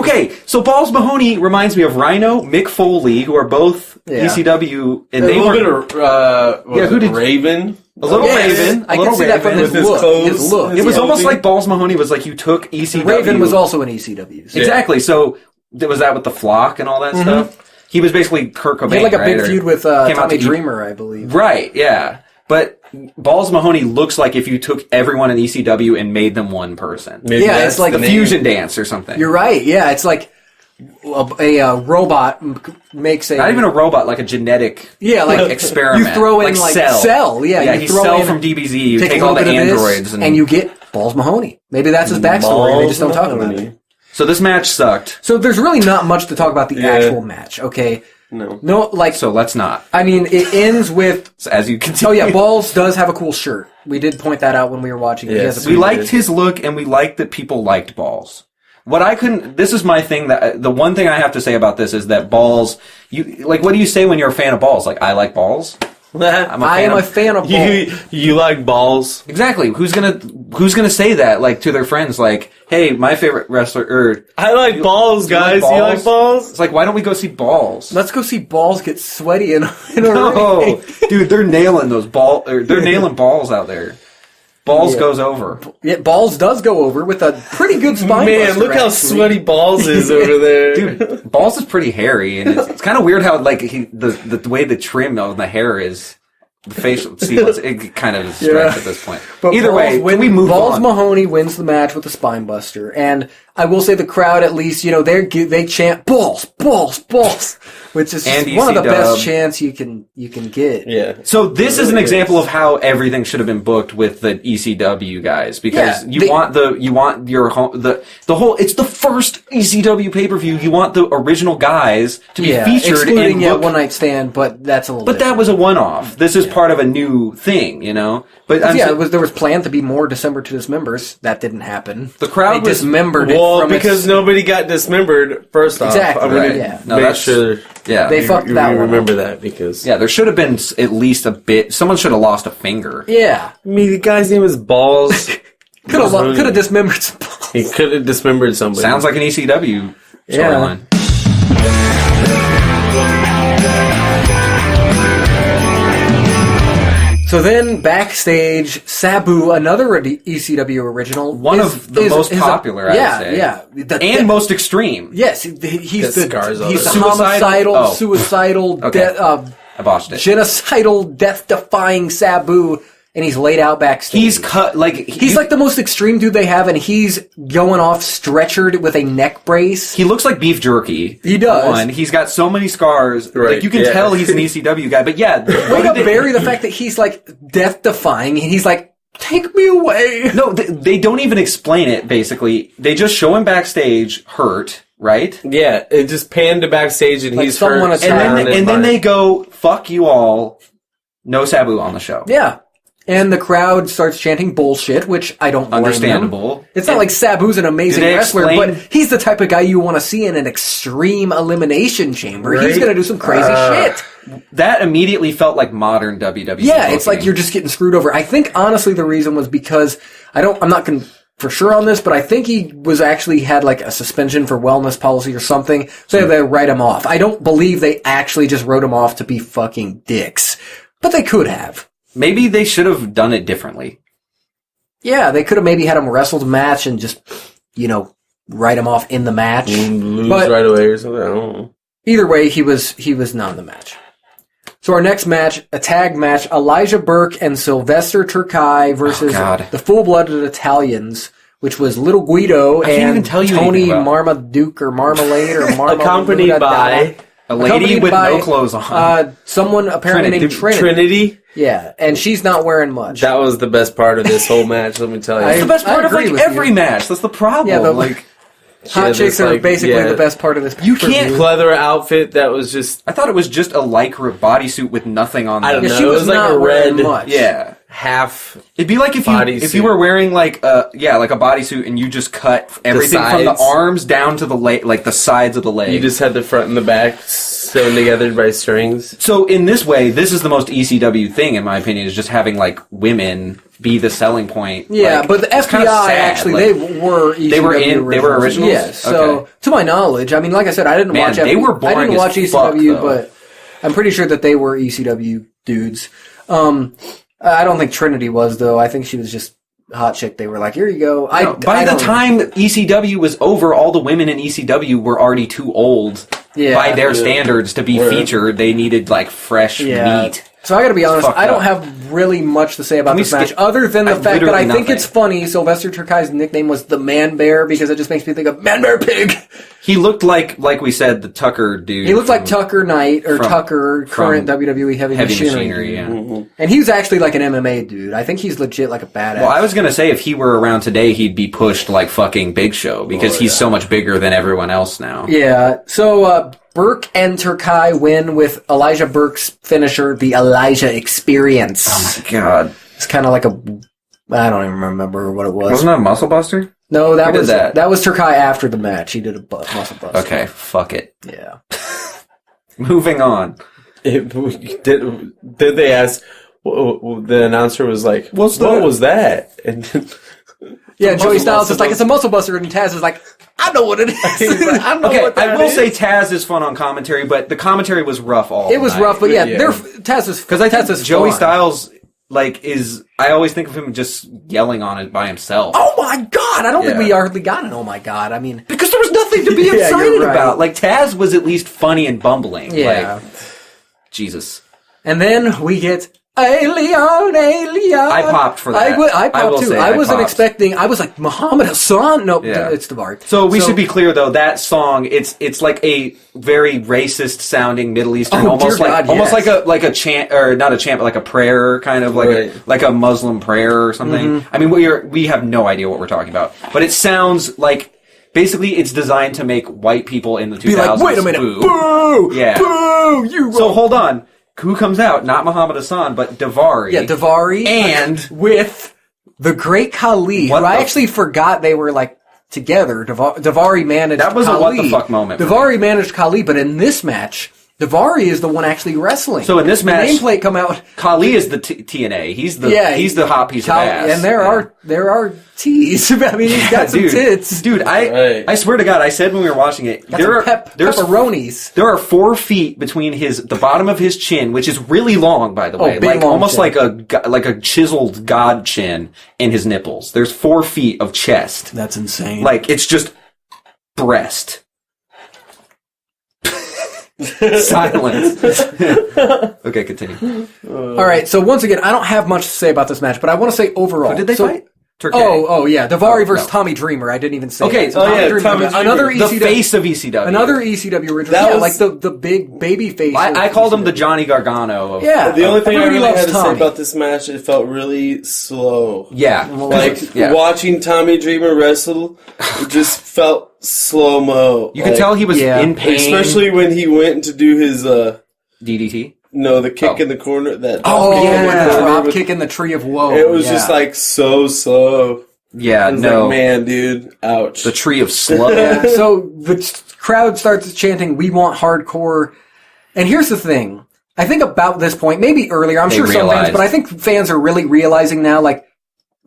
Speaker 2: so Balls Mahoney reminds me of Rhino, Mick Foley, who are both ECW, and they were...
Speaker 3: who did Raven?
Speaker 2: A little Raven.
Speaker 1: I can see that from his look.
Speaker 2: It was almost like Balls Mahoney was like you took ECW.
Speaker 1: Raven was also in ECW.
Speaker 2: So. Exactly. So was that with the Flock and all that stuff? He was basically Kurt Cobain.
Speaker 1: He had like a big feud with Tommy Dreamer, I believe.
Speaker 2: Right. Yeah. But Balls Mahoney looks like if you took everyone in ECW and made them one person.
Speaker 3: Maybe
Speaker 1: it's like
Speaker 2: the fusion dance or something.
Speaker 1: You're right. Yeah, it's like a robot makes a...
Speaker 2: Not even a robot, like a genetic experiment.
Speaker 1: You throw in
Speaker 2: like
Speaker 1: Cell. Yeah,
Speaker 2: he's Cell from DBZ. You take all the androids.
Speaker 1: And you get Balls Mahoney. Maybe that's his backstory. They just don't talk about it.
Speaker 2: So this match sucked.
Speaker 1: So there's really not much to talk about the actual match, okay? No,
Speaker 2: so let's not.
Speaker 1: I mean, it ends with...
Speaker 2: So as you can see...
Speaker 1: Oh yeah, Balls does have a cool shirt. We did point that out when we were watching.
Speaker 3: Yes.
Speaker 2: We liked his look, and we liked that people liked Balls. This is my thing, that the one thing I have to say about this is that Balls, what do you say when you're a fan of Balls? Like, I like Balls?
Speaker 1: I am a fan of Balls.
Speaker 3: You like Balls?
Speaker 2: Exactly. Who's gonna say that, to their friends, hey, my favorite wrestler,
Speaker 3: I like Balls, guys. You like Balls?
Speaker 2: It's like, why don't we go see Balls?
Speaker 1: Let's go see Balls get sweaty in a
Speaker 2: ring. Dude, they're nailing those they're nailing Balls out there. Balls goes over. Yeah,
Speaker 1: Balls does go over with a pretty good spine buster.
Speaker 3: Man, look how sweaty Balls is over there.
Speaker 2: Dude, Balls is pretty hairy, and it's kind of weird how the way the trim of the hair is. The facial, it kind of is stretched at this point. But either way, can we move on?
Speaker 1: Balls Mahoney wins the match with the spine buster, and I will say the crowd, at least, they chant Balls, Balls, Balls, which is one of the best chants you can get.
Speaker 3: Yeah.
Speaker 2: So this is an example of how everything should have been booked with the ECW guys, because you want your home, the whole. It's the first ECW pay-per-view, you want the original guys to be featured
Speaker 1: excluding
Speaker 2: and
Speaker 1: One Night Stand, but that's a little
Speaker 2: But that was a one-off. This is part of a new thing, you know? But
Speaker 1: there was planned to be more December to Dismembers. That didn't happen.
Speaker 2: The crowd
Speaker 1: they
Speaker 2: was
Speaker 1: dismembered it
Speaker 3: Well,
Speaker 1: from
Speaker 3: because nobody got dismembered, first off.
Speaker 1: Exactly,
Speaker 3: I'm gonna
Speaker 1: right.
Speaker 2: No,
Speaker 3: make
Speaker 2: that's-
Speaker 3: sure
Speaker 1: they fucked that
Speaker 3: you
Speaker 1: one
Speaker 3: remember
Speaker 1: up.
Speaker 3: that because...
Speaker 2: Yeah, there should have been at least a bit. Someone should have lost a finger.
Speaker 1: Yeah.
Speaker 3: I mean, the guy's name is Balls.
Speaker 1: Could have dismembered some balls.
Speaker 3: He could have dismembered somebody.
Speaker 2: Sounds like an ECW storyline.
Speaker 1: So then, backstage, Sabu, another ECW original.
Speaker 2: One of the most popular, I would say.
Speaker 1: Yeah.
Speaker 2: And most extreme.
Speaker 1: Yes, he's the
Speaker 2: Suicidal?
Speaker 1: homicidal,
Speaker 2: Okay. I botched it.
Speaker 1: genocidal, death-defying Sabu, and he's laid out backstage.
Speaker 2: He's cut, like...
Speaker 1: He's like the most extreme dude they have, and he's going off stretchered with a neck brace.
Speaker 2: He looks like beef jerky.
Speaker 1: He does.
Speaker 2: One, he's got so many scars.
Speaker 3: Right,
Speaker 2: Like, you can tell he's an ECW guy. But yeah...
Speaker 1: Way to bury the fact that he's like death-defying, and he's like, take me away.
Speaker 2: No, they don't even explain it, basically. They just show him backstage, hurt, right?
Speaker 3: Yeah, it just panned to backstage and
Speaker 1: Like
Speaker 3: he's
Speaker 1: someone
Speaker 3: hurt.
Speaker 1: attacked
Speaker 2: And then they go, fuck you all. No Sabu on the show.
Speaker 1: Yeah. And the crowd starts chanting bullshit, which I don't blame them.
Speaker 2: Understandable.
Speaker 1: It's not like Sabu's an amazing
Speaker 2: Do they
Speaker 1: wrestler,
Speaker 2: explain-
Speaker 1: but he's the type of guy you want to see in an extreme elimination chamber.
Speaker 3: Right?
Speaker 1: He's going to do some crazy shit.
Speaker 2: That immediately felt like modern WWE.
Speaker 1: Yeah, it's
Speaker 2: booking.
Speaker 1: like you're just getting screwed over. I think honestly the reason was because I'm not for sure on this, but I think he was actually had like a suspension for wellness policy or something, so they write him off. I don't believe they actually just wrote him off to be fucking dicks, but they could have.
Speaker 2: Maybe they should have done it differently.
Speaker 1: Yeah, they could have maybe had him wrestle the match and just, write him off in the match.
Speaker 3: lose
Speaker 1: But
Speaker 3: right away or something. I don't know.
Speaker 1: either way, he was not in the match. So our next match, a tag match, Elijah Burke and Sylvester Turkai versus the Full-Blooded Italians, which was Little Guido
Speaker 2: can't
Speaker 1: and
Speaker 2: even tell you
Speaker 1: Tony
Speaker 2: anything about
Speaker 1: Marmaduke or Marmalade or Marmalade.
Speaker 3: Accompanied by
Speaker 2: a lady with no clothes on.
Speaker 1: Someone apparently named Trinity.
Speaker 3: Trinity.
Speaker 1: Yeah, and she's not wearing much.
Speaker 3: That was the best part of this whole match, let me tell you.
Speaker 2: That's the best part of
Speaker 1: agree
Speaker 2: like
Speaker 1: with
Speaker 2: every
Speaker 1: you.
Speaker 2: match. That's the problem.
Speaker 1: Yeah, but
Speaker 2: like
Speaker 1: hot chicks are basically the best part of this.
Speaker 2: You can't
Speaker 3: Pleather outfit that was just...
Speaker 2: I thought it was just a lycra bodysuit with nothing on.
Speaker 3: I don't
Speaker 2: them.
Speaker 3: know.
Speaker 1: She
Speaker 3: it
Speaker 1: was
Speaker 3: was like
Speaker 1: not
Speaker 3: a
Speaker 1: wearing
Speaker 3: red
Speaker 1: much.
Speaker 2: Yeah.
Speaker 3: half...
Speaker 2: It'd be like if you were wearing like a bodysuit and you just cut everything from the
Speaker 3: sides.
Speaker 2: arms down to the like the sides of the leg.
Speaker 3: You just had the front and the back sewn together by strings.
Speaker 2: So in this way, this is the most ECW thing, in my opinion, is just having like women be the selling point.
Speaker 1: Yeah,
Speaker 2: Like,
Speaker 1: but the
Speaker 2: it's
Speaker 1: FBI
Speaker 2: kinda sad.
Speaker 1: actually
Speaker 2: Like,
Speaker 1: they were ECW
Speaker 2: They were originals?
Speaker 1: Yes. So
Speaker 2: Okay.
Speaker 1: to my knowledge, I mean, like I said, I didn't
Speaker 2: Man,
Speaker 1: watch.
Speaker 2: they were boring
Speaker 1: I didn't
Speaker 2: as
Speaker 1: watch
Speaker 2: fuck,
Speaker 1: ECW,
Speaker 2: though.
Speaker 1: but I'm pretty sure that they were ECW dudes. I don't think Trinity was though. I think she was just a hot chick. They were like, "Here you go."
Speaker 2: By the time ECW was over, all the women in ECW were already too old by their standards to be featured. They needed like fresh meat.
Speaker 1: So I gotta be honest,
Speaker 2: fucked
Speaker 1: I don't
Speaker 2: up.
Speaker 1: have really much to say about
Speaker 2: Can we
Speaker 1: this match,
Speaker 2: skip-
Speaker 1: other than the fact that I
Speaker 2: literally
Speaker 1: think
Speaker 2: nothing.
Speaker 1: it's funny. Sylvester Turkai's nickname was the Man Bear because it just makes me think of Man Bear Pig.
Speaker 2: He looked like we said, the Tucker dude.
Speaker 1: He looked like Tucker Knight or
Speaker 2: from-
Speaker 1: Tucker, current WWE Heavy Machinery.
Speaker 2: yeah.
Speaker 1: And he was actually like an MMA dude. I think he's legit like a badass.
Speaker 2: Well, I was gonna say if he were around today, he'd be pushed like fucking Big Show because he's so much bigger than everyone else now.
Speaker 1: Yeah. So Burke and Turkai win with Elijah Burke's finisher, the Elijah Experience.
Speaker 2: Oh my god!
Speaker 1: It's kind of like I don't even remember what it was.
Speaker 2: Wasn't that a Muscle Buster?
Speaker 1: No, that
Speaker 2: Who
Speaker 1: was
Speaker 2: did that?
Speaker 1: was Turkai after the match. He did a muscle bust.
Speaker 2: Okay, fuck it.
Speaker 1: Yeah.
Speaker 2: Moving on.
Speaker 3: Did they ask... The announcer was like,
Speaker 2: What's
Speaker 3: what
Speaker 2: that?"
Speaker 3: was that? And
Speaker 1: Yeah, Joey
Speaker 3: muscle
Speaker 1: Styles is like, it's a muscle buster, and Taz is like, I know what it is. I know
Speaker 2: Okay,
Speaker 1: what that
Speaker 2: I will
Speaker 1: is.
Speaker 2: say Taz is fun on commentary, but the commentary was rough all
Speaker 1: It was
Speaker 2: night.
Speaker 1: rough, but yeah,
Speaker 3: Yeah.
Speaker 1: Taz is
Speaker 2: Because I
Speaker 1: Taz
Speaker 2: think
Speaker 1: is
Speaker 2: Joey
Speaker 1: fun.
Speaker 2: Styles I always think of him just yelling on it by himself.
Speaker 1: Oh my god! I don't think
Speaker 2: Yeah.
Speaker 1: we hardly got an oh my god. I mean,
Speaker 2: Because there was nothing to be
Speaker 1: Yeah, you're
Speaker 2: excited
Speaker 1: right.
Speaker 2: about. Like Taz was at least funny and bumbling.
Speaker 1: yeah.
Speaker 2: Like, Jesus.
Speaker 1: And then we get Alien.
Speaker 2: I popped for that.
Speaker 1: I
Speaker 2: I
Speaker 1: popped
Speaker 2: will
Speaker 1: too.
Speaker 2: say
Speaker 1: I
Speaker 2: I
Speaker 1: wasn't
Speaker 2: popped.
Speaker 1: expecting. I was like Muhammad Hassan. No,
Speaker 2: Yeah.
Speaker 1: it's the Bard.
Speaker 2: So we should be clear though, that song, it's like a very racist sounding Middle Eastern,
Speaker 1: Oh,
Speaker 2: almost
Speaker 1: dear
Speaker 2: like
Speaker 1: God,
Speaker 2: almost
Speaker 1: yes.
Speaker 2: like a chant, or not a chant, but like a prayer, kind of like
Speaker 3: Right.
Speaker 2: like a Muslim prayer or something.
Speaker 1: Mm-hmm.
Speaker 2: I mean, we have no idea what we're talking about, but it sounds like basically it's designed to make white people in the 2000s
Speaker 1: Be like, wait a minute, boo!
Speaker 2: Yeah.
Speaker 1: Boo! You
Speaker 2: So hold on. Who comes out? Not Muhammad Hassan, but Daivari.
Speaker 1: Yeah, Daivari.
Speaker 2: And
Speaker 1: with the great Khali,
Speaker 2: What
Speaker 1: who I
Speaker 2: the-
Speaker 1: actually forgot they were, like, together. Daivari managed
Speaker 2: That was a
Speaker 1: Khali.
Speaker 2: what the fuck moment for
Speaker 1: Daivari managed Khali, but in this match, Daivari is the one actually wrestling.
Speaker 2: So in this match-
Speaker 1: the nameplate come out.
Speaker 2: Khali is the TNA. He's the hot piece of
Speaker 1: Khali-
Speaker 2: ass.
Speaker 1: And there are T's. I mean, he's got some
Speaker 2: dude.
Speaker 1: tits.
Speaker 2: Dude, I swear to God, I said when we were watching it,
Speaker 1: Got
Speaker 2: there's
Speaker 1: some pepperonis.
Speaker 2: There are 4 feet between the bottom of his chin, which is really long, by the way,
Speaker 1: big
Speaker 2: like
Speaker 1: long
Speaker 2: almost
Speaker 1: chin.
Speaker 2: like a chiseled god chin, and his nipples. There's 4 feet of chest.
Speaker 1: That's insane.
Speaker 2: Like it's just breast. Silence. Okay, continue.
Speaker 1: All right, so once again, I don't have much to say about this match, but I want to say overall.
Speaker 2: Who did they fight? Turkey.
Speaker 1: Oh, yeah. Daivari versus
Speaker 2: no.
Speaker 1: Tommy Dreamer. I didn't even say
Speaker 2: Okay,
Speaker 1: that. So
Speaker 2: oh,
Speaker 1: Tommy
Speaker 3: yeah,
Speaker 1: Dreamer,
Speaker 3: Tommy Dreamer.
Speaker 1: another
Speaker 2: The
Speaker 1: ECW.
Speaker 2: face of ECW.
Speaker 1: Another ECW original.
Speaker 3: That
Speaker 1: Yeah,
Speaker 3: was-
Speaker 1: like the big baby face.
Speaker 2: I called him the Johnny Gargano. Of,
Speaker 1: Yeah.
Speaker 3: The only thing I
Speaker 1: Everybody
Speaker 3: really
Speaker 1: loves
Speaker 3: had to say
Speaker 1: Tommy.
Speaker 3: about this match, it felt really slow.
Speaker 2: Yeah.
Speaker 3: Like,
Speaker 2: Yeah.
Speaker 3: watching Tommy Dreamer wrestle, it just felt slow-mo.
Speaker 2: You could tell he was
Speaker 1: Yeah.
Speaker 2: in pain.
Speaker 3: Especially when he went to do his,
Speaker 2: DDT.
Speaker 3: the kick
Speaker 2: Oh.
Speaker 3: in the corner. That
Speaker 1: Oh,
Speaker 3: kick in the
Speaker 1: yeah.
Speaker 3: corner
Speaker 1: Drop
Speaker 3: with-
Speaker 1: kick in the tree of woe.
Speaker 3: It was
Speaker 1: Yeah.
Speaker 3: just like so slow.
Speaker 2: Yeah,
Speaker 3: I was
Speaker 2: no.
Speaker 3: like, man, dude, ouch.
Speaker 2: The tree of slow.
Speaker 1: Yeah, so the crowd starts chanting, "We want hardcore." And here's the thing. I think about this point, maybe earlier, I'm
Speaker 2: They
Speaker 1: sure some fans,
Speaker 2: realized.
Speaker 1: but I think fans are really realizing now, like,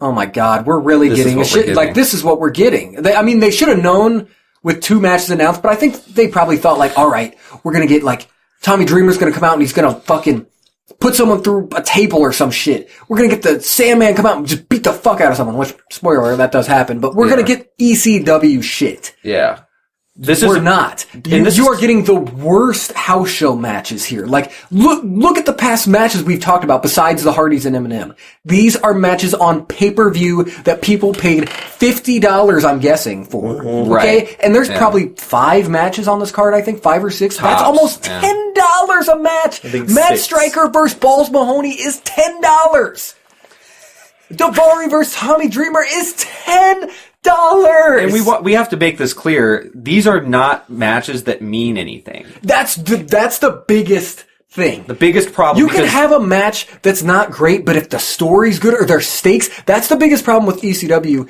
Speaker 1: oh my God, we're really
Speaker 2: This is
Speaker 1: getting
Speaker 2: what
Speaker 1: a
Speaker 2: we're
Speaker 1: shit. Like,
Speaker 2: getting.
Speaker 1: this is what we're getting. They should have known with 2 matches announced, but I think they probably thought, like, all right, we're going to get, like, Tommy Dreamer's going to come out and he's going to fucking put someone through a table or some shit. We're going to get the Sandman come out and just beat the fuck out of someone, which, spoiler, that does happen, but we're going to get ECW shit.
Speaker 2: Yeah. This
Speaker 1: We're
Speaker 2: is
Speaker 1: not.
Speaker 2: and this
Speaker 1: You
Speaker 2: is-
Speaker 1: are getting the worst house show matches here. Like, look at the past matches we've talked about besides the Hardys and Eminem. These are matches on pay-per-view that people paid $50, I'm guessing, for. Okay?
Speaker 2: Right.
Speaker 1: And there's
Speaker 2: Yeah.
Speaker 1: probably 5 matches on this card, I think, 5 or 6. That's
Speaker 2: Tops,
Speaker 1: almost
Speaker 2: yeah.
Speaker 1: $10 a match.
Speaker 3: think
Speaker 1: Matt
Speaker 3: 6.
Speaker 1: Stryker versus Balls Mahoney is $10. Daivari versus Tommy Dreamer is $10.
Speaker 2: and we have to make this clear. These are not matches that mean anything.
Speaker 1: That's the biggest thing.
Speaker 2: The biggest problem
Speaker 1: You can have a match that's not great, but if the story's good or there's stakes, that's the biggest problem with ECW.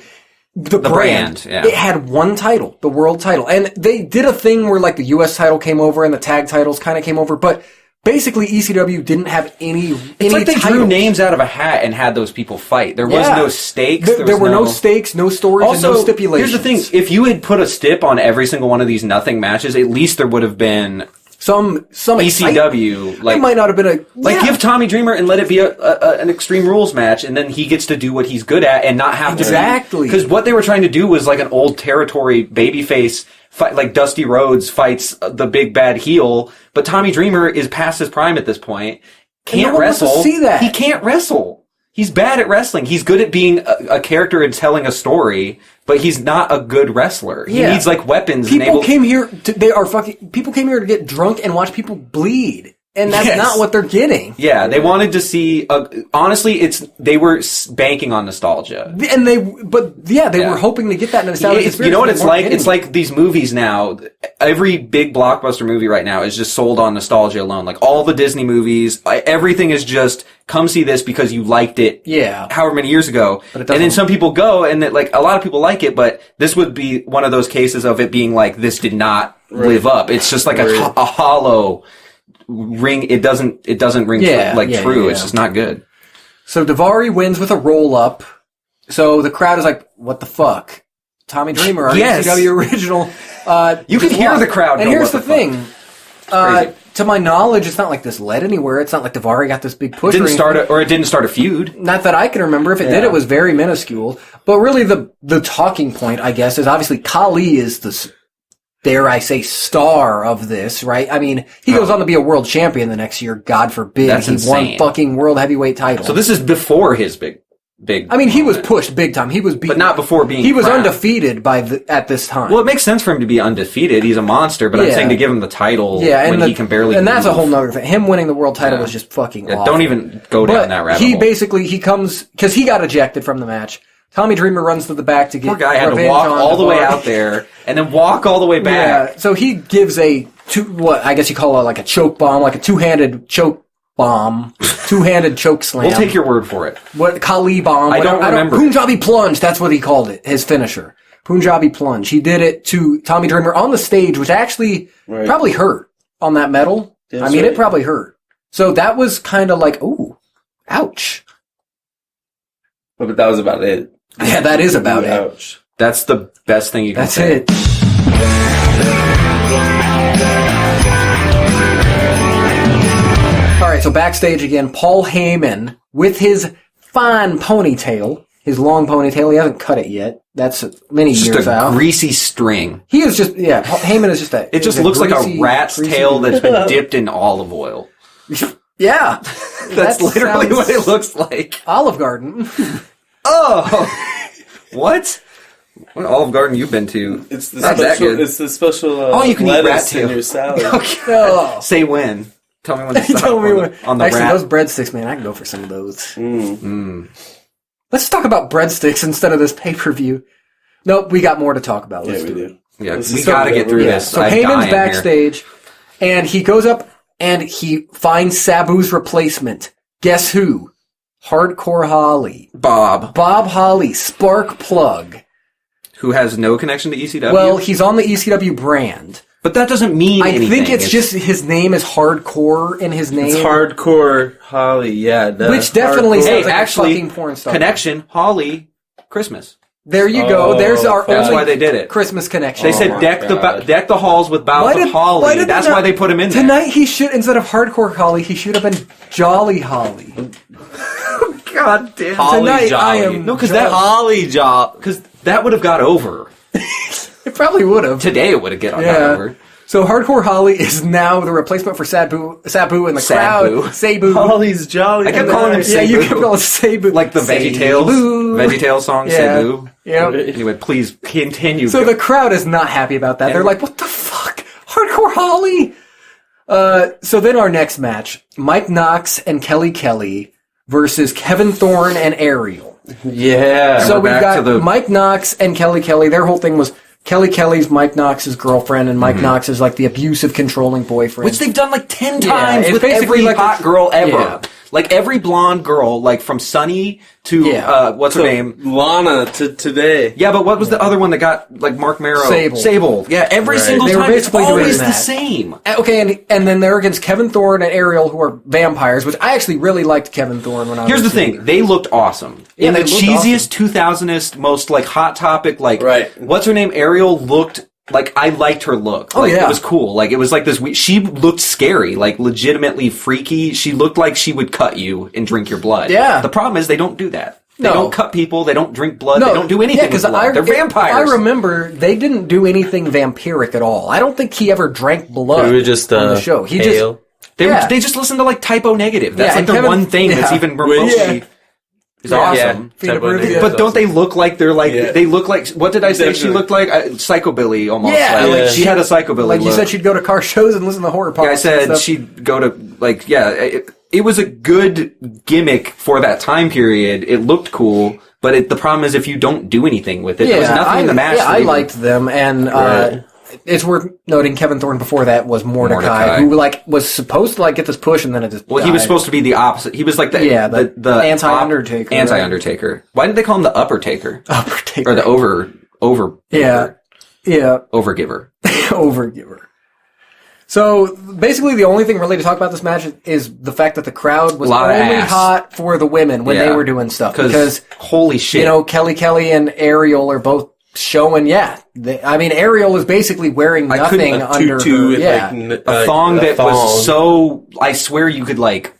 Speaker 1: The brand.
Speaker 2: yeah.
Speaker 1: It had one title, the world title. And they did a thing where like the US title came over and the tag titles kind of came over, but basically ECW didn't have any
Speaker 2: It's like they drew
Speaker 1: titles.
Speaker 2: names out of a hat and had those people fight. There was
Speaker 1: Yeah.
Speaker 2: no stakes.
Speaker 1: There were no stakes, no stories, and no stipulations.
Speaker 2: Here's the thing. If you had put a stip on every single one of these nothing matches, at least there would have been
Speaker 1: Some
Speaker 2: ECW.
Speaker 1: It
Speaker 2: Like,
Speaker 1: might not have been
Speaker 2: give Tommy Dreamer and let it be an Extreme Rules match, and then he gets to do what he's good at and not have
Speaker 1: Exactly.
Speaker 2: to. Because what they were trying to do was like an old territory babyface fight, like Dusty Rhodes fights the big bad heel, but Tommy Dreamer is past his prime at this point. Can't
Speaker 1: no one wants to
Speaker 2: wrestle.
Speaker 1: see that.
Speaker 2: He can't wrestle. He's bad at wrestling. He's good at being a character and telling a story, but he's not a good wrestler. He
Speaker 1: Yeah.
Speaker 2: needs like weapons.
Speaker 1: People came here people came here to get drunk and watch people bleed. And that's
Speaker 2: Yes.
Speaker 1: not what they're getting.
Speaker 2: Yeah, they wanted to see. Honestly, they were banking on nostalgia.
Speaker 1: And they were hoping to get that nostalgic experience.
Speaker 2: You know what
Speaker 1: They
Speaker 2: it's
Speaker 1: weren't
Speaker 2: like?
Speaker 1: getting
Speaker 2: It's
Speaker 1: it.
Speaker 2: like these movies now. Every big blockbuster movie right now is just sold on nostalgia alone. Like all the Disney movies, everything is just come see this because you liked it.
Speaker 1: Yeah.
Speaker 2: However many years ago,
Speaker 1: But it
Speaker 2: and then
Speaker 1: doesn't-
Speaker 2: some people go, and like a lot of people like it, but this would be one of those cases of it being like this did not live up. It's just like a hollow ring. It doesn't ring
Speaker 1: Yeah,
Speaker 2: true.
Speaker 1: yeah.
Speaker 2: It's just not good.
Speaker 1: So Daivari wins with a roll up. So the crowd is like, what the fuck? Tommy Dreamer, our
Speaker 2: Yes.
Speaker 1: ECW original.
Speaker 2: You can
Speaker 1: just
Speaker 2: hear
Speaker 1: lost.
Speaker 2: the crowd
Speaker 1: And
Speaker 2: go,
Speaker 1: here's
Speaker 2: "What
Speaker 1: the
Speaker 2: the
Speaker 1: thing.
Speaker 2: Crazy.
Speaker 1: To my knowledge, it's not like this led anywhere. It's not like Daivari got this big push.
Speaker 2: It
Speaker 1: or
Speaker 2: didn't start a feud.
Speaker 1: Not that I can remember. If it did, it was very minuscule. But really, the talking point, I guess, is obviously Khali is the, dare I say, star of this, right? I mean, he goes on to be a world champion the next year. God forbid
Speaker 2: That's
Speaker 1: he won
Speaker 2: insane.
Speaker 1: fucking world heavyweight title.
Speaker 2: So this is before his big.
Speaker 1: I mean, he was pushed big time. He was beaten,
Speaker 2: but not before being.
Speaker 1: He was
Speaker 2: crowned.
Speaker 1: undefeated at this time.
Speaker 2: Well, it makes sense for him to be undefeated. He's a monster, but I'm
Speaker 1: Yeah.
Speaker 2: saying to give him the title
Speaker 1: and
Speaker 2: when he can barely.
Speaker 1: And that's a
Speaker 2: move.
Speaker 1: whole nother thing. Him winning the world title
Speaker 2: Yeah.
Speaker 1: was just fucking
Speaker 2: Yeah,
Speaker 1: awful.
Speaker 2: don't even go down
Speaker 1: But
Speaker 2: that rabbit
Speaker 1: he
Speaker 2: hole.
Speaker 1: basically, he comes, because he got ejected from the match. Tommy Dreamer runs to the back to get
Speaker 2: Poor guy had to
Speaker 1: revenge
Speaker 2: walk
Speaker 1: on
Speaker 2: all the way
Speaker 1: Navarre.
Speaker 2: out there and then walk all the way back.
Speaker 1: Yeah, so he gives what I guess you call it like a choke bomb, like a two-handed choke bomb, two-handed choke slam.
Speaker 2: We'll take your word for it.
Speaker 1: What Kali bomb?
Speaker 2: I don't remember.
Speaker 1: Punjabi plunge. That's what he called it. His finisher, Punjabi plunge. He did it to Tommy Dreamer on the stage, which actually probably hurt on that metal. I mean, it probably hurt. So that was kind of like, ooh, ouch.
Speaker 3: But that was about it.
Speaker 1: Yeah, that is about it.
Speaker 3: Ouch.
Speaker 2: That's the best thing you can
Speaker 1: That's
Speaker 2: say.
Speaker 1: it. All right, so backstage again, Paul Heyman with his fine ponytail, his long ponytail. He hasn't cut it yet. That's many
Speaker 2: Just
Speaker 1: years
Speaker 2: a
Speaker 1: out.
Speaker 2: greasy string.
Speaker 1: He is just, Paul Heyman is just a.
Speaker 2: It just
Speaker 1: he's
Speaker 2: looks like a
Speaker 1: greasy-
Speaker 2: rat's
Speaker 1: greasy
Speaker 2: tail
Speaker 1: dude.
Speaker 2: that's been dipped in olive oil.
Speaker 1: Yeah,
Speaker 2: That's literally
Speaker 1: sounds-
Speaker 2: what it looks like.
Speaker 1: Olive Garden.
Speaker 2: Oh! What? What Olive Garden you been to?
Speaker 3: It's the
Speaker 2: Not that
Speaker 3: special.
Speaker 2: good.
Speaker 3: It's the special
Speaker 2: You can eat rat
Speaker 3: lettuce
Speaker 2: tail.
Speaker 3: in your salad.
Speaker 2: Okay.
Speaker 1: Oh.
Speaker 2: Say when. Tell me when to stop
Speaker 1: Tell me when.
Speaker 2: on the
Speaker 1: Actually,
Speaker 2: rat.
Speaker 1: those breadsticks, man, I can go for some of those. Let's talk about breadsticks instead of this pay-per-view. Nope, we got more to talk about. Let's
Speaker 3: Yeah, we
Speaker 1: do it.
Speaker 3: do.
Speaker 2: Yeah,
Speaker 3: This
Speaker 2: we
Speaker 3: is
Speaker 2: gotta
Speaker 3: so
Speaker 2: get
Speaker 3: good.
Speaker 2: through
Speaker 3: Yeah.
Speaker 2: this.
Speaker 1: So
Speaker 2: I'm
Speaker 1: Heyman's
Speaker 2: dying here.
Speaker 1: backstage, and he goes up and he finds Sabu's replacement. Guess who? Hardcore Holly.
Speaker 2: Bob,
Speaker 1: Bob Holly, spark plug.
Speaker 2: who has no connection to ECW.
Speaker 1: Well, he's on the ECW brand.
Speaker 2: but that doesn't mean
Speaker 1: I
Speaker 2: anything.
Speaker 1: think it's just his name is Hardcore in his name.
Speaker 3: It's hardcore Holly, yeah.
Speaker 1: Which definitely
Speaker 3: hardcore-
Speaker 1: sounds like
Speaker 2: actually,
Speaker 1: a fucking porn star.
Speaker 2: connection, Holly, Christmas.
Speaker 1: There you go. There's our
Speaker 2: That's
Speaker 1: only
Speaker 2: why they did it.
Speaker 1: Christmas connection.
Speaker 2: They said
Speaker 3: my
Speaker 2: deck
Speaker 3: God.
Speaker 2: deck the halls with boughs of holly. That's why they put him in there.
Speaker 1: Tonight he should, instead of Hardcore Holly, he should have been Jolly Holly.
Speaker 2: God damn.
Speaker 3: Holly
Speaker 1: Tonight
Speaker 3: Jolly.
Speaker 1: I am
Speaker 2: No, because that
Speaker 3: Holly Job.
Speaker 2: because that would have got over.
Speaker 1: It probably would have.
Speaker 2: Today it would have got
Speaker 1: Yeah.
Speaker 2: over.
Speaker 1: So Hardcore Holly is now the replacement for Sabu in the
Speaker 2: Sabu.
Speaker 1: crowd. Sabu.
Speaker 3: Holly's Jolly.
Speaker 2: I kept calling him
Speaker 1: Yeah, you
Speaker 2: Sabu.
Speaker 1: kept calling Sabu.
Speaker 2: Like the VeggieTales song,
Speaker 1: Yeah.
Speaker 2: Cebu.
Speaker 1: Yep.
Speaker 2: Anyway, please continue.
Speaker 1: So the crowd is not happy about that. They're like, what the fuck? Hardcore Holly? So then our next match, Mike Knox and Kelly Kelly versus Kevin Thorne and Ariel.
Speaker 3: Yeah.
Speaker 1: So
Speaker 2: we're
Speaker 1: we've
Speaker 2: back
Speaker 1: got
Speaker 2: to the-
Speaker 1: Mike Knox and Kelly Kelly. Their whole thing was Kelly Kelly's Mike Knox's girlfriend, and Mike Knox is like the abusive, controlling boyfriend.
Speaker 2: Which they've done like 10
Speaker 1: Yeah,
Speaker 2: times
Speaker 1: it's
Speaker 2: with
Speaker 1: basically
Speaker 2: every
Speaker 1: like
Speaker 2: hot
Speaker 1: a-
Speaker 2: girl ever.
Speaker 1: Yeah.
Speaker 2: Like every blonde girl, like from Sunny to,
Speaker 1: Yeah.
Speaker 2: what's her name?
Speaker 3: Lana to today.
Speaker 2: Yeah, but what was the other one that got, like, Mark Marrow?
Speaker 1: Sable.
Speaker 2: Sable. Yeah, every
Speaker 3: Right.
Speaker 2: single
Speaker 1: They were
Speaker 2: time it's
Speaker 1: basically doing
Speaker 2: always the
Speaker 1: that.
Speaker 2: same.
Speaker 1: Okay, and then they're against Kevin Thorne and Ariel, who are vampires, which I actually really liked Kevin Thorne when I was
Speaker 2: Here's the
Speaker 1: younger.
Speaker 2: thing. They looked awesome.
Speaker 1: Yeah,
Speaker 2: In the
Speaker 1: they looked
Speaker 2: cheesiest 2000ist, most, like, hot topic, like,
Speaker 3: Right.
Speaker 2: what's her name? Ariel looked... Like, I liked her look.
Speaker 1: Oh,
Speaker 2: Like,
Speaker 1: yeah.
Speaker 2: It was cool. Like, it was like this... She looked scary. Like, legitimately freaky. She looked like she would cut you and drink your blood.
Speaker 1: Yeah.
Speaker 2: The problem is they don't do that. They
Speaker 1: No.
Speaker 2: don't cut people. They don't drink blood. They don't do anything
Speaker 1: because
Speaker 2: with blood. They're vampires.
Speaker 1: I remember they didn't do anything vampiric at all. I don't think he ever drank blood
Speaker 3: They were just
Speaker 1: on the show. He
Speaker 3: pale.
Speaker 2: They,
Speaker 1: yeah.
Speaker 2: they just listen to, like, Typo Negative. That's,
Speaker 1: Yeah,
Speaker 2: like,
Speaker 1: and
Speaker 2: the
Speaker 1: Kevin-
Speaker 2: one thing that's
Speaker 1: yeah.
Speaker 2: even remotely...
Speaker 1: Yeah.
Speaker 2: Is awesome.
Speaker 1: Peanut
Speaker 3: Typo
Speaker 1: butter,
Speaker 3: Negative.
Speaker 1: yeah.
Speaker 2: But don't they look like they're like
Speaker 3: Yeah.
Speaker 2: they look like what did I say she
Speaker 3: Definitely.
Speaker 2: looked like psychobilly almost
Speaker 1: Yeah,
Speaker 2: like
Speaker 3: like
Speaker 2: she had a psychobilly
Speaker 1: like you
Speaker 2: look.
Speaker 1: said, she'd go to car shows and listen to horror podcasts.
Speaker 2: I said
Speaker 1: and stuff.
Speaker 2: she'd go to like it was a good gimmick for that time period. It looked cool, but the problem is if you don't do anything with it, there was nothing in the match.
Speaker 1: Yeah,
Speaker 2: that
Speaker 1: I
Speaker 2: even-
Speaker 1: liked them, and
Speaker 3: Right.
Speaker 1: it's worth noting Kevin Thorne before that was Mordecai, who like was supposed to like get this push, and then it just
Speaker 2: Well, he was
Speaker 1: died.
Speaker 2: supposed to be the opposite. He was like the
Speaker 1: the anti-Undertaker,
Speaker 2: Anti-Undertaker. Why did they call him the Upper Taker
Speaker 1: Upper Taker.
Speaker 2: or the over?
Speaker 1: Yeah.
Speaker 2: Overgiver.
Speaker 1: Overgiver. So basically, the only thing really to talk about this match is the fact that the crowd was
Speaker 2: A lot of
Speaker 1: only
Speaker 2: ass.
Speaker 1: hot for the women when they
Speaker 2: Yeah.
Speaker 1: were doing stuff
Speaker 2: Because holy shit,
Speaker 1: you know Kelly Kelly and Ariel are both showing. Yeah, I mean Ariel is basically wearing
Speaker 2: I couldn't-
Speaker 1: nothing
Speaker 2: a
Speaker 1: under
Speaker 3: Tutu
Speaker 1: her.
Speaker 3: with
Speaker 1: Yeah,
Speaker 2: a thong that
Speaker 3: thong.
Speaker 2: was so. I swear you could like.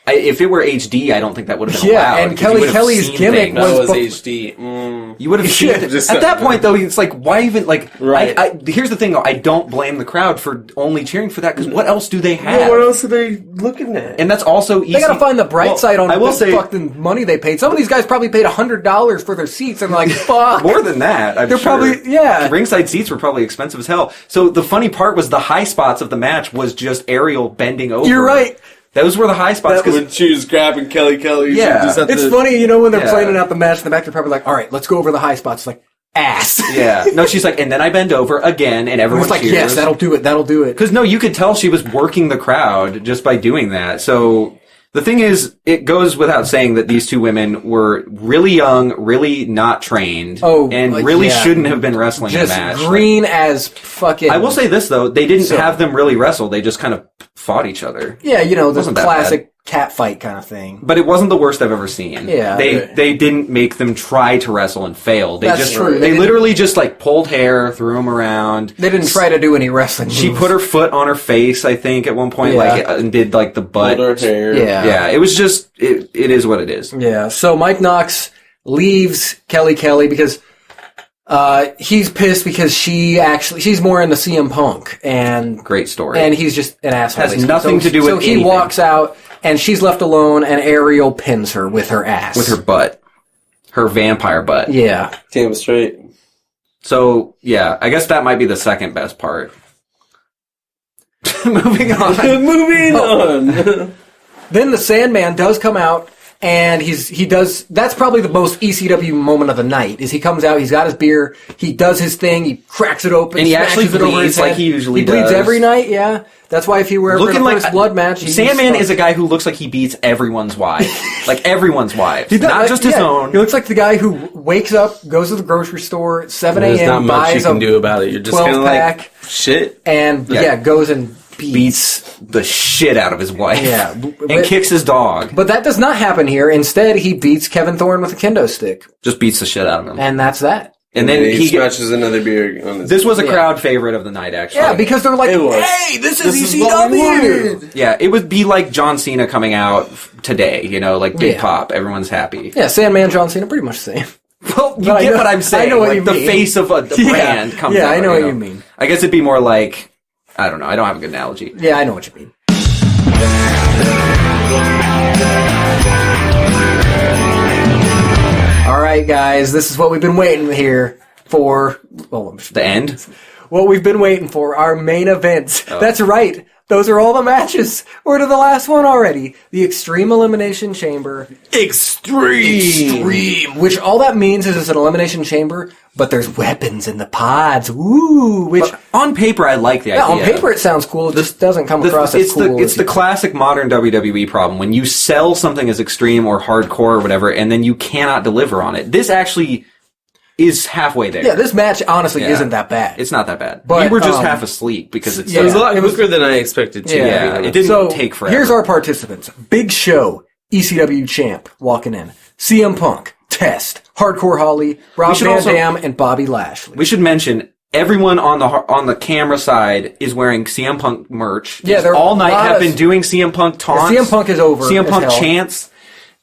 Speaker 2: If it were HD, I don't think that would have been
Speaker 1: Yeah,
Speaker 2: allowed.
Speaker 1: and
Speaker 2: 'cause you
Speaker 1: Kelly
Speaker 2: would have
Speaker 1: Kelly's
Speaker 2: seen
Speaker 1: gimmick
Speaker 2: things.
Speaker 3: That was
Speaker 1: bef-
Speaker 3: HD.
Speaker 2: You would have seen
Speaker 1: Yeah,
Speaker 2: it.
Speaker 3: just
Speaker 2: At that point, though, it's like, why even like?
Speaker 3: Right.
Speaker 2: Here's the thing, though. I don't blame the crowd for only cheering for that because what else do they have?
Speaker 3: Well, what else are they looking at?
Speaker 2: And that's also easy.
Speaker 1: they gotta find the bright side on
Speaker 2: I will
Speaker 1: the
Speaker 2: say
Speaker 1: fucking money they paid. Some of these guys probably paid $100 for their seats, and they're like, fuck.
Speaker 2: more than that. I'm
Speaker 1: They're
Speaker 2: sure.
Speaker 1: probably- yeah.
Speaker 2: Ringside seats were probably expensive as hell. So the funny part was the high spots of the match was just Ariel bending over.
Speaker 1: You're right.
Speaker 2: Those were the high spots. Because
Speaker 3: when she was grabbing Kelly,
Speaker 2: Yeah.
Speaker 1: It's funny, when they're planning out the match in the back, they're probably like, all right, let's go over the high spots. Like, ass.
Speaker 2: Yeah. No, she's like, and then I bend over again, and everyone's
Speaker 1: like,
Speaker 2: cheers.
Speaker 1: yes, that'll do it.
Speaker 2: Because, no, you could tell she was working the crowd just by doing that. So, the thing is, it goes without saying that these two women were really young, really not trained, and really shouldn't have been wrestling
Speaker 1: just
Speaker 2: a match.
Speaker 1: Green as fucking...
Speaker 2: I will say this, though. They didn't have them really wrestle. They just kind of fought each other.
Speaker 1: Yeah, the classic cat fight kind of thing.
Speaker 2: But it wasn't the worst I've ever seen.
Speaker 1: Yeah.
Speaker 2: They didn't make them try to wrestle and fail.
Speaker 1: That's true.
Speaker 2: They literally just pulled hair, threw them around.
Speaker 1: They didn't try to do any wrestling moves.
Speaker 2: She put her foot on her face, I think, at one point, and did the butt.
Speaker 3: Pulled her hair.
Speaker 1: Yeah.
Speaker 2: Yeah, it was just, it is what it is.
Speaker 1: Yeah, so Mike Knox leaves Kelly because he's pissed because she's more into CM Punk, and
Speaker 2: great story.
Speaker 1: and he's just an asshole.
Speaker 2: Has nothing to do with
Speaker 1: So he
Speaker 2: anything.
Speaker 1: walks out, and she's left alone, and Ariel pins her with her ass.
Speaker 2: With her butt. Her vampire butt.
Speaker 1: Yeah.
Speaker 3: Damn straight.
Speaker 2: So, yeah, I guess that might be the second best part. Moving on.
Speaker 3: Moving on.
Speaker 1: Then the Sandman does come out, and that's probably the most ECW moment of the night, is he comes out, he's got his beer, he does his thing, he cracks it open,
Speaker 2: And he actually
Speaker 1: smashes it over his
Speaker 2: bleeds like
Speaker 1: head.
Speaker 2: he usually
Speaker 1: He bleeds
Speaker 2: does.
Speaker 1: every night, yeah. That's why if he were ever in the first blood match...
Speaker 2: Sandman is a guy who looks like he beats everyone's wife. Everyone's wife. Not just his own.
Speaker 1: He looks like the guy who wakes up, goes to the grocery store at 7 a.m.,
Speaker 3: There's not much you
Speaker 1: buys
Speaker 3: can
Speaker 1: a
Speaker 3: do about it. You're just kind of
Speaker 1: 12-pack,
Speaker 3: shit.
Speaker 1: and goes and beats
Speaker 2: the shit out of his wife.
Speaker 1: Yeah.
Speaker 2: And kicks his dog.
Speaker 1: But that does not happen here. Instead, he beats Kevin Thorne with a kendo stick.
Speaker 2: Just beats the shit out of him.
Speaker 1: And that's that.
Speaker 2: And then
Speaker 3: he smashes another beer on his...
Speaker 2: This was a crowd favorite of the night, actually.
Speaker 1: Yeah, because they're like, hey, this is ECW!
Speaker 2: Yeah, it would be like John Cena coming out today, Big Pop. Everyone's happy.
Speaker 1: Yeah, Sandman, John Cena, pretty much the same.
Speaker 2: Well, you get what I'm saying.
Speaker 1: I know what you
Speaker 2: the
Speaker 1: mean.
Speaker 2: face of a brand comes out.
Speaker 1: Yeah, I know what you mean.
Speaker 2: I guess it'd be more like, I don't know. I don't have a good analogy.
Speaker 1: Yeah, I know what you mean. All right, guys, this is what we've been waiting here for.
Speaker 2: The end?
Speaker 1: What we've been waiting for, our main events. Oh. That's right. Those are all the matches. We're to the last one already. The Extreme Elimination Chamber. Extreme! Which all that means is it's an elimination chamber, but there's weapons in the pods. Ooh! Which
Speaker 2: but on paper, I like the idea.
Speaker 1: On paper, it sounds cool. It just doesn't come across as cool.
Speaker 2: It's the classic modern WWE problem. When you sell something as extreme or hardcore or whatever, and then you cannot deliver on it. This actually is halfway there.
Speaker 1: Yeah, this match honestly isn't that bad.
Speaker 2: It's not that bad.
Speaker 1: But
Speaker 2: we were just half asleep because it
Speaker 3: was a lot quicker than I expected to.
Speaker 2: Yeah, it didn't take forever.
Speaker 1: Here's our participants. Big Show, ECW champ, walking in. CM Punk, Test, Hardcore Holly, Rob Van Dam, and Bobby Lashley.
Speaker 2: We should mention everyone on the camera side is wearing CM Punk merch.
Speaker 1: Yeah, they're
Speaker 2: all night have been doing CM Punk taunts.
Speaker 1: CM Punk is over.
Speaker 2: CM Punk chants.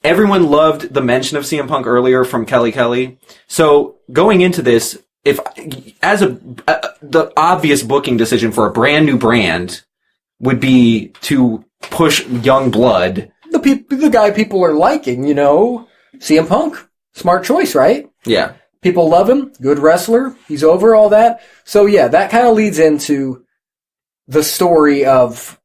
Speaker 2: Everyone loved the mention of CM Punk earlier from Kelly. So going into this, the obvious booking decision for a brand new brand would be to push young blood.
Speaker 1: The guy people are liking, CM Punk. Smart choice, right?
Speaker 2: Yeah.
Speaker 1: People love him. Good wrestler. He's over all that. So yeah, that kind of leads into the story of...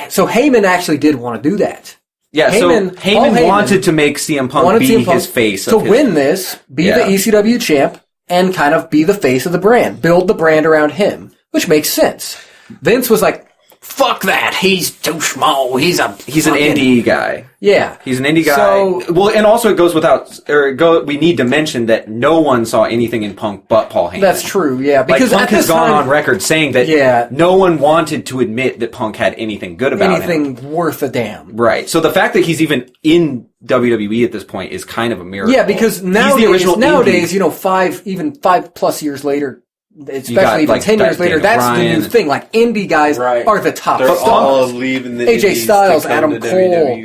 Speaker 1: So Heyman actually did want to do that.
Speaker 2: Yeah, Heyman wanted to make CM Punk be his face.
Speaker 1: To win this, be the ECW champ, and kind of be the face of the brand. Build the brand around him, which makes sense. Vince was like, fuck that, he's too small, he's an
Speaker 2: indie guy.
Speaker 1: Yeah.
Speaker 2: He's an indie guy. And also it goes we need to mention that no one saw anything in Punk but Paul Heyman.
Speaker 1: That's true, yeah. Because
Speaker 2: Punk has gone on record saying that no one wanted to admit that Punk had anything good about him.
Speaker 1: Anything worth a damn.
Speaker 2: Right. So the fact that he's even in WWE at this point is kind of a miracle.
Speaker 1: Yeah, because nowadays, 5+ years later, especially even 10 years later, that's the new thing. Like, indie guys are the top
Speaker 3: stars. They're all
Speaker 1: stars.
Speaker 3: leaving the
Speaker 1: AJ Styles, Adam Cole,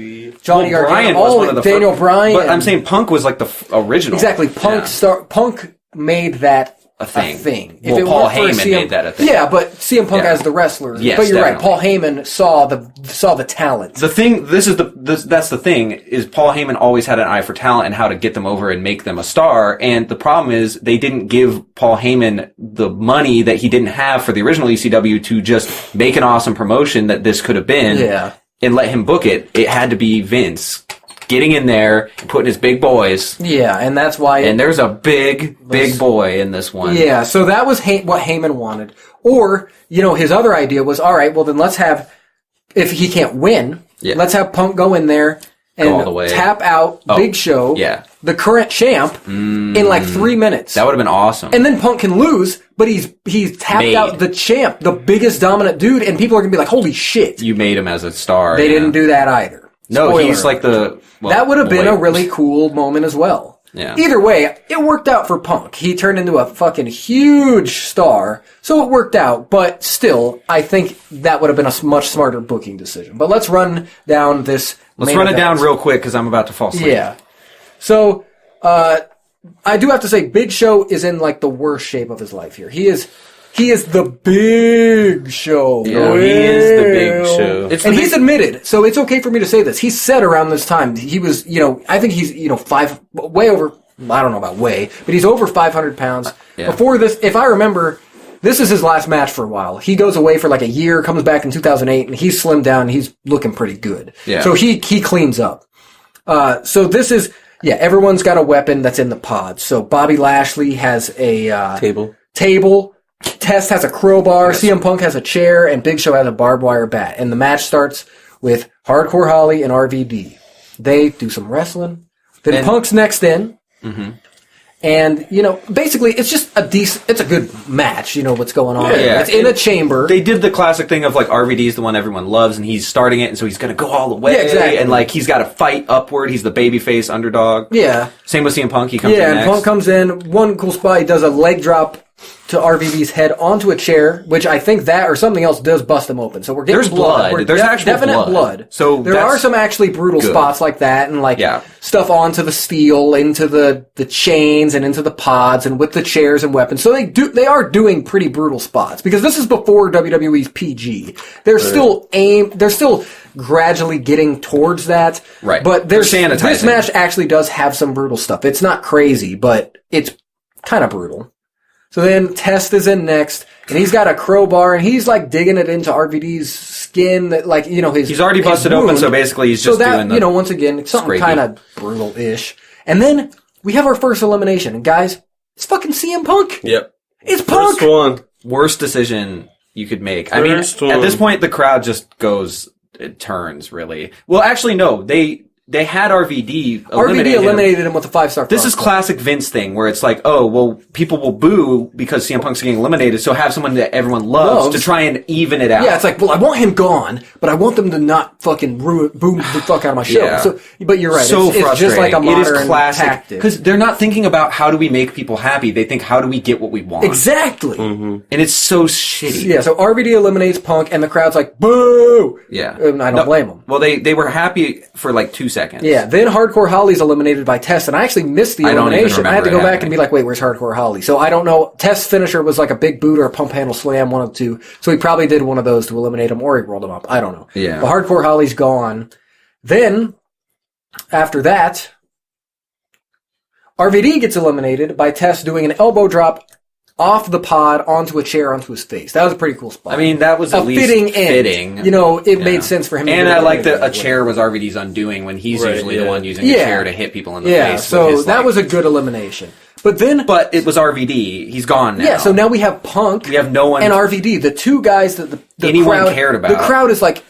Speaker 1: Johnny Gargano, Daniel Bryan.
Speaker 2: But I'm saying Punk was like the original.
Speaker 1: Exactly. Punk made that a thing.
Speaker 2: Well, Paul Heyman made that a thing.
Speaker 1: Yeah, but CM Punk as the wrestler.
Speaker 2: Yes,
Speaker 1: but you're
Speaker 2: definitely.
Speaker 1: right. Paul Heyman saw the talent.
Speaker 2: The thing, that's the thing, is Paul Heyman always had an eye for talent and how to get them over and make them a star. And the problem is they didn't give Paul Heyman the money that he didn't have for the original ECW to just make an awesome promotion that this could have been.
Speaker 1: Yeah.
Speaker 2: and let him book it, it had to be Vince getting in there and putting his big boys.
Speaker 1: Yeah, and that's why...
Speaker 2: And there's a big boy in this one.
Speaker 1: Yeah, so that was what Heyman wanted. Or, his other idea was, all right, well then let's have, if he can't win, let's have Punk go in there and
Speaker 2: all the way.
Speaker 1: Tap out Big Show, the current champ, in like 3 minutes.
Speaker 2: That would have been awesome.
Speaker 1: And then Punk can lose, but he's tapped out the champ, the biggest dominant dude, and people are going to be like, holy shit.
Speaker 2: You made him as a star.
Speaker 1: They didn't do that either.
Speaker 2: No,
Speaker 1: Spoiler
Speaker 2: he's like the... Well,
Speaker 1: that would have been a really cool moment as well.
Speaker 2: Yeah.
Speaker 1: Either way, it worked out for Punk. He turned into a fucking huge star, so it worked out. But still, I think that would have been a much smarter booking decision. But let's run down this.
Speaker 2: Let's run it down real quick because I'm about to fall asleep.
Speaker 1: Yeah. So, I do have to say, Big Show is in like the worst shape of his life here. He is the Big Show.
Speaker 3: Yeah, he is the Big Show.
Speaker 1: And he's admitted, so it's okay for me to say this. He said around this time, he was, I think he's, way over, I don't know about way, but he's over 500 pounds.
Speaker 2: Yeah.
Speaker 1: Before this, if I remember, this is his last match for a while. He goes away for like a year, comes back in 2008, and he's slimmed down, and he's looking pretty good.
Speaker 2: Yeah.
Speaker 1: So he cleans up. So this is, everyone's got a weapon that's in the pod. So Bobby Lashley has a table. Test has a crowbar, CM Punk has a chair, and Big Show has a barbed wire bat. And the match starts with Hardcore Holly and RVD. They do some wrestling. Then Punk's next in. Mm-hmm. And, basically, it's just it's a good match, what's going on.
Speaker 2: Yeah.
Speaker 1: It's in a chamber.
Speaker 2: They did the classic thing of, like, RVD's the one everyone loves, and he's starting it, and so he's gonna go all the way.
Speaker 1: Yeah, exactly.
Speaker 2: And, like, he's gotta fight upward. He's the babyface underdog.
Speaker 1: Yeah.
Speaker 2: Same with CM Punk. He comes in
Speaker 1: and
Speaker 2: next.
Speaker 1: Punk comes in. One cool spot, he does a leg drop to RVD's head onto a chair, which I think that or something else does bust him open. So we're getting
Speaker 2: There's blood. There's actual
Speaker 1: definite blood.
Speaker 2: So
Speaker 1: there are some actually brutal spots like that, and like stuff onto the steel, into the chains, and into the pods, and with the chairs and weapons. So they are doing pretty brutal spots because this is before WWE's PG. They're still gradually getting towards that.
Speaker 2: Right.
Speaker 1: But
Speaker 2: They're sanitizing.
Speaker 1: This match actually does have some brutal stuff. It's not crazy, but it's kind of brutal. So then Test is in next, and he's got a crowbar, and he's like digging it into RVD's skin, that like
Speaker 2: he's already busted open, so basically he's just doing the
Speaker 1: once again something kind of brutal-ish. And then we have our first elimination, and guys, it's fucking CM Punk.
Speaker 3: Yep,
Speaker 1: it's Punk.
Speaker 3: First one,
Speaker 2: worst decision you could make. I mean, at this point, the crowd just it turns really. Well, actually, no, They had RVD
Speaker 1: eliminated him with a 5-star.
Speaker 2: This is classic Vince thing, where it's like, oh, well, people will boo because CM Punk's getting eliminated, so have someone that everyone loves to try and even it out.
Speaker 1: Yeah, it's like, well, I want him gone, but I want them to not fucking boom the fuck out of my show.
Speaker 2: Yeah.
Speaker 1: So, but you're right.
Speaker 2: So
Speaker 1: it's just like a modern
Speaker 2: it is classic,
Speaker 1: tactic.
Speaker 2: because they're not thinking about how do we make people happy. They think, how do we get what we want?
Speaker 1: Exactly.
Speaker 2: Mm-hmm. And it's so shitty.
Speaker 1: Yeah, so RVD eliminates Punk, and the crowd's like, boo!
Speaker 2: Yeah.
Speaker 1: And I don't blame them.
Speaker 2: Well, they were happy for like 2 seconds.
Speaker 1: Yeah, then Hardcore Holly's eliminated by Test, and I actually missed the elimination. I had to go back and be like, wait, where's Hardcore Holly? So I don't know. Test's finisher was like a big boot or a pump handle slam, one of the two. So he probably did one of those to eliminate him, or he rolled him up. I don't know.
Speaker 2: Yeah.
Speaker 1: But Hardcore Holly's gone. Then, after that, RVD gets eliminated by Test doing an elbow drop off the pod onto a chair onto his face. That was a pretty cool spot.
Speaker 2: I mean, that was at least fitting.
Speaker 1: It made sense for him.
Speaker 2: And I like that a chair was RVD's undoing when he's usually the one using a chair to hit people in the face.
Speaker 1: Yeah, so that was a good elimination. But it was
Speaker 2: RVD. He's gone now.
Speaker 1: Yeah, so now we have Punk.
Speaker 2: We have no one.
Speaker 1: And RVD, the two guys that the
Speaker 2: anyone
Speaker 1: crowd
Speaker 2: cared about.
Speaker 1: The crowd is like,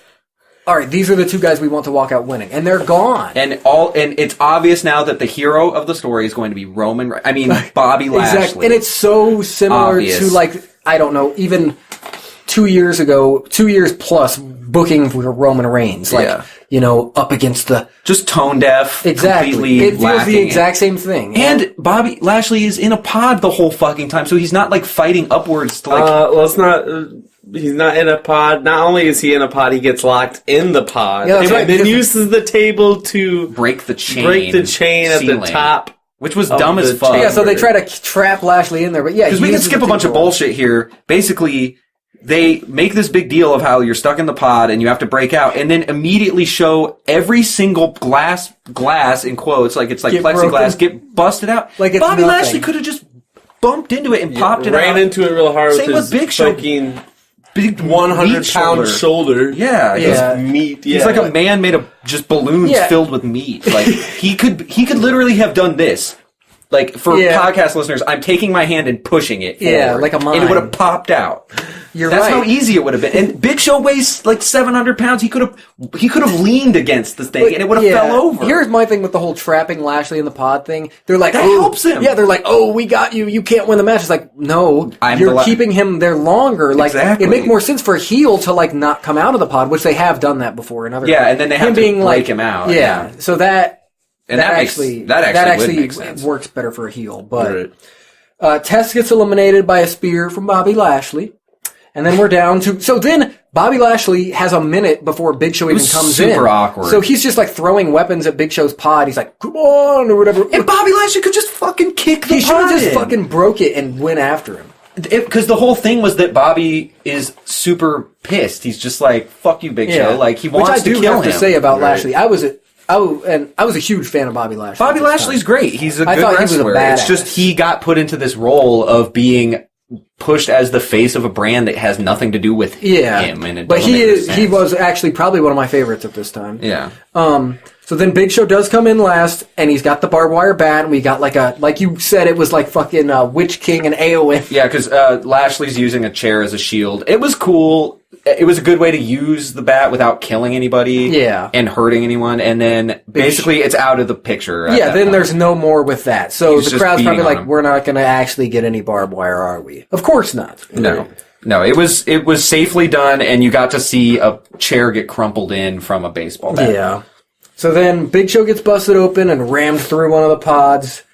Speaker 1: all right, these are the two guys we want to walk out winning, and they're gone.
Speaker 2: And it's obvious now that the hero of the story is going to be Bobby Lashley. Exactly.
Speaker 1: And it's so similar to, like, I don't know, even 2 years ago, 2 years plus, booking for Roman Reigns, like, up against the
Speaker 2: just tone deaf.
Speaker 1: Exactly. It feels the exact same thing.
Speaker 2: And Bobby Lashley is in a pod the whole fucking time, so he's not like fighting upwards to like.
Speaker 3: Let's not. He's not in a pod. Not only is he in a pod, he gets locked in the pod.
Speaker 1: Yeah, that's
Speaker 3: and then uses the table to
Speaker 2: break the chain.
Speaker 3: At the top.
Speaker 2: Which was dumb as fuck.
Speaker 1: Yeah, so they try to trap Lashley in there, but
Speaker 2: because we can skip a bunch of bullshit here. Basically, they make this big deal of how you're stuck in the pod and you have to break out, and then immediately show every single glass in quotes, like it's like plexiglass, get busted out.
Speaker 1: Like it's
Speaker 2: Bobby
Speaker 1: nothing.
Speaker 2: Lashley could have just bumped into it and popped it out.
Speaker 3: Ran into it real hard.
Speaker 2: Same with Big Show. big
Speaker 3: 100-pound shoulder.
Speaker 2: Yeah.
Speaker 3: Just meat. Yeah.
Speaker 2: He's like a man made of just balloons filled with meat. Like he could literally have done this. Like for podcast listeners, I'm taking my hand and pushing it forward.
Speaker 1: Yeah, like a mine.
Speaker 2: And it would have popped out. That's how easy it would have been. And Big Show weighs like 700 pounds. He could have leaned against the thing and it would have fell over.
Speaker 1: Here's my thing with the whole trapping Lashley in the pod thing. They're like,
Speaker 2: that helps him.
Speaker 1: Yeah, they're like, oh, we got you. You can't win the match. It's like, no, you're keeping him there longer. Like,
Speaker 2: exactly.
Speaker 1: It'd make more sense for a heel to like not come out of the pod, which they have done that before in other.
Speaker 2: Yeah, and then they have to break him out.
Speaker 1: Yeah, so that.
Speaker 2: And that actually makes sense.
Speaker 1: Works better for a heel. But Test gets eliminated by a spear from Bobby Lashley. And then we're down to... So then Bobby Lashley has a minute before Big Show even comes in.
Speaker 2: Super awkward.
Speaker 1: So he's just like throwing weapons at Big Show's pod. He's like, come on, or whatever.
Speaker 2: And Bobby Lashley could just fucking kick the pod.
Speaker 1: He should have just fucking broke it and went after him.
Speaker 2: Because the whole thing was that Bobby is super pissed. He's just like, fuck you, Big Show. Like, he wants to kill him.
Speaker 1: Which I do have to say about Lashley. I was a huge fan of Bobby Lashley.
Speaker 2: Bobby Lashley's great. He's a good wrestler. It's just he got put into this role of being pushed as the face of a brand that has nothing to do with him. And
Speaker 1: but he was actually probably one of my favorites at this time.
Speaker 2: Yeah.
Speaker 1: So then Big Show does come in last, and he's got the barbed wire bat, and we got like you said, it was like fucking Witch King and AOM.
Speaker 2: Yeah, because Lashley's using a chair as a shield. It was cool. It was a good way to use the bat without killing anybody and hurting anyone, and then basically it's out of the picture.
Speaker 1: Yeah, then there's no more with that. So the crowd's probably like, we're not going to actually get any barbed wire, are we? Of course not.
Speaker 2: No, it was safely done, and you got to see a chair get crumpled in from a baseball bat.
Speaker 1: Yeah. So then Big Show gets busted open and rammed through one of the pods,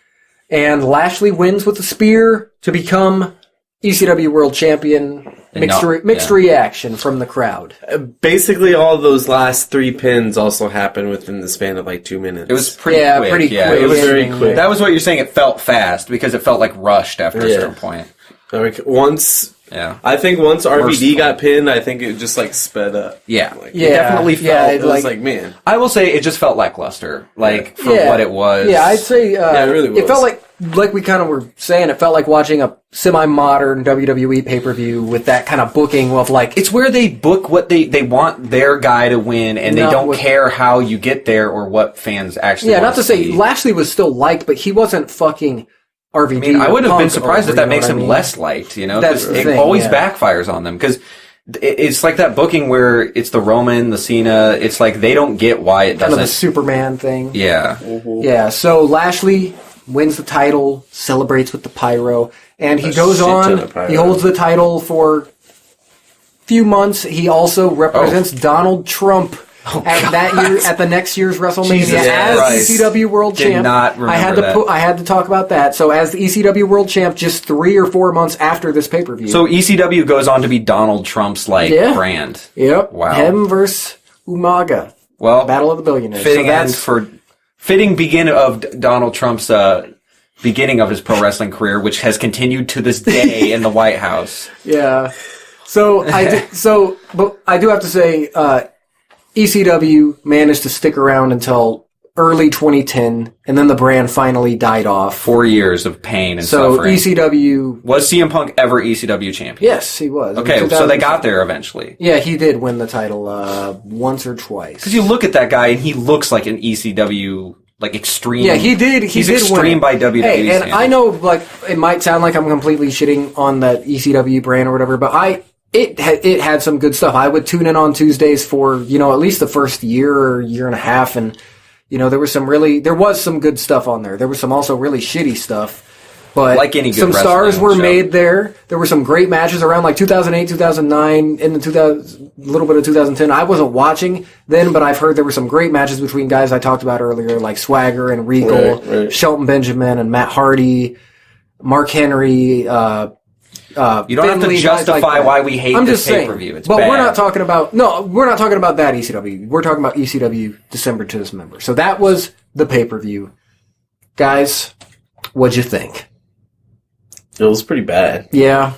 Speaker 1: and Lashley wins with the spear to become ECW World Champion. Mixed reaction from the crowd.
Speaker 3: Basically, all those last 3 pins also happened within the span of like 2 minutes.
Speaker 2: It was pretty quick.
Speaker 1: Pretty quick.
Speaker 3: It was very quick.
Speaker 2: That was what you're saying. It felt fast because it felt like rushed after a certain point.
Speaker 3: I think once RVD got pinned, I think it just like sped up.
Speaker 2: Yeah.
Speaker 3: Like,
Speaker 2: it definitely felt.
Speaker 3: It was like, man.
Speaker 2: I will say it just felt lackluster, like for what it was.
Speaker 1: Yeah, I'd say
Speaker 3: it really was.
Speaker 1: It felt like we kind of were saying, it felt like watching a semi-modern WWE pay-per-view with that kind of booking of like...
Speaker 2: It's where they book what they want their guy to win, and they don't care how you get there or what fans actually want
Speaker 1: not to say Lashley was still liked, but he wasn't fucking RVD.
Speaker 2: I mean, I wouldn't have been surprised if that makes him less liked, you know? Because it always backfires on them, because... It's like that booking where it's the Roman, the Cena. It's like they don't get why it doesn't.
Speaker 1: Kind of the Superman thing.
Speaker 2: Yeah.
Speaker 3: Mm-hmm.
Speaker 1: Yeah, so Lashley wins the title, celebrates with the pyro, and he goes on. He holds the title for a few months. He also represents Donald Trump at the next year's WrestleMania as ECW World Champ.
Speaker 2: Not remember
Speaker 1: I had to talk about that. So as the ECW World Champ, just 3 or 4 months after this pay-per-view.
Speaker 2: So ECW goes on to be Donald Trump's brand.
Speaker 1: Yep.
Speaker 2: Wow.
Speaker 1: Him versus Umaga.
Speaker 2: Well,
Speaker 1: Battle of the Billionaires.
Speaker 2: Fitting beginning of Donald Trump's beginning of his pro wrestling career, which has continued to this day in the White House.
Speaker 1: Yeah. So I do have to say. ECW managed to stick around until early 2010, and then the brand finally died off.
Speaker 2: 4 years of pain and suffering.
Speaker 1: So ECW...
Speaker 2: Was CM Punk ever ECW champion?
Speaker 1: Yes, he was.
Speaker 2: Okay, so they got there eventually.
Speaker 1: Yeah, he did win the title once or twice.
Speaker 2: Because you look at that guy, and he looks like an ECW... Like extreme.
Speaker 1: Yeah, he did.
Speaker 2: He's extreme by WWE.
Speaker 1: Hey, and
Speaker 2: standards.
Speaker 1: I know, like, it might sound like I'm completely shitting on the ECW brand or whatever, but it had some good stuff. I would tune in on Tuesdays for, at least the first year or year and a half, and, there was some good stuff on there. There was some also really shitty stuff. But
Speaker 2: like any good
Speaker 1: some stars were made there. There were some great matches around like 2008, 2009, in the little bit of 2010. I wasn't watching then, but I've heard there were some great matches between guys I talked about earlier, like Swagger and Regal, Shelton Benjamin and Matt Hardy, Mark Henry. You
Speaker 2: don't have to justify why we hate this pay-per-view. It's
Speaker 1: but
Speaker 2: bad.
Speaker 1: we're not talking about that ECW. We're talking about ECW December to Dismember. So that was the pay-per-view. Guys, what'd you think?
Speaker 3: It was pretty bad.
Speaker 1: Yeah.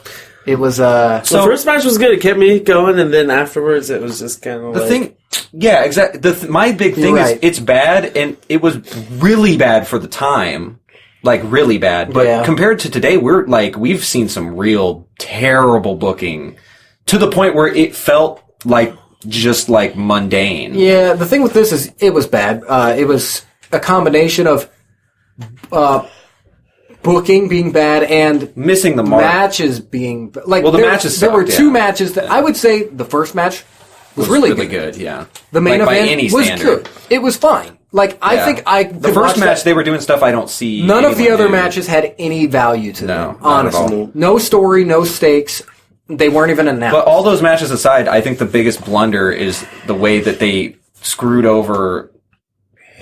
Speaker 1: It was,
Speaker 3: the first match was good. It kept me going, and then afterwards it was just kind of
Speaker 2: yeah, exactly. My big thing is it's bad, and it was really bad for the time. Like, really bad. But compared to today, we've seen some real terrible booking to the point where it felt like just like mundane.
Speaker 1: Yeah, the thing with this is it was bad. It was a combination of booking being bad and
Speaker 2: Missing the mark.
Speaker 1: matches being like.
Speaker 2: Well, the matches
Speaker 1: there were
Speaker 2: sucked,
Speaker 1: two
Speaker 2: yeah.
Speaker 1: matches that I would say the first match was really
Speaker 2: good. Yeah.
Speaker 1: The main
Speaker 2: like,
Speaker 1: event
Speaker 2: by any
Speaker 1: was
Speaker 2: standard.
Speaker 1: good. It was fine. Like I think I could
Speaker 2: the first
Speaker 1: watch
Speaker 2: match
Speaker 1: that.
Speaker 2: they were doing stuff I don't see.
Speaker 1: None of the
Speaker 2: anyone
Speaker 1: other
Speaker 2: do.
Speaker 1: matches had any value to them.
Speaker 2: No, not at
Speaker 1: Honestly,
Speaker 2: all.
Speaker 1: no story, no stakes. They weren't even announced.
Speaker 2: But all those matches aside, I think the biggest blunder is the way that they screwed over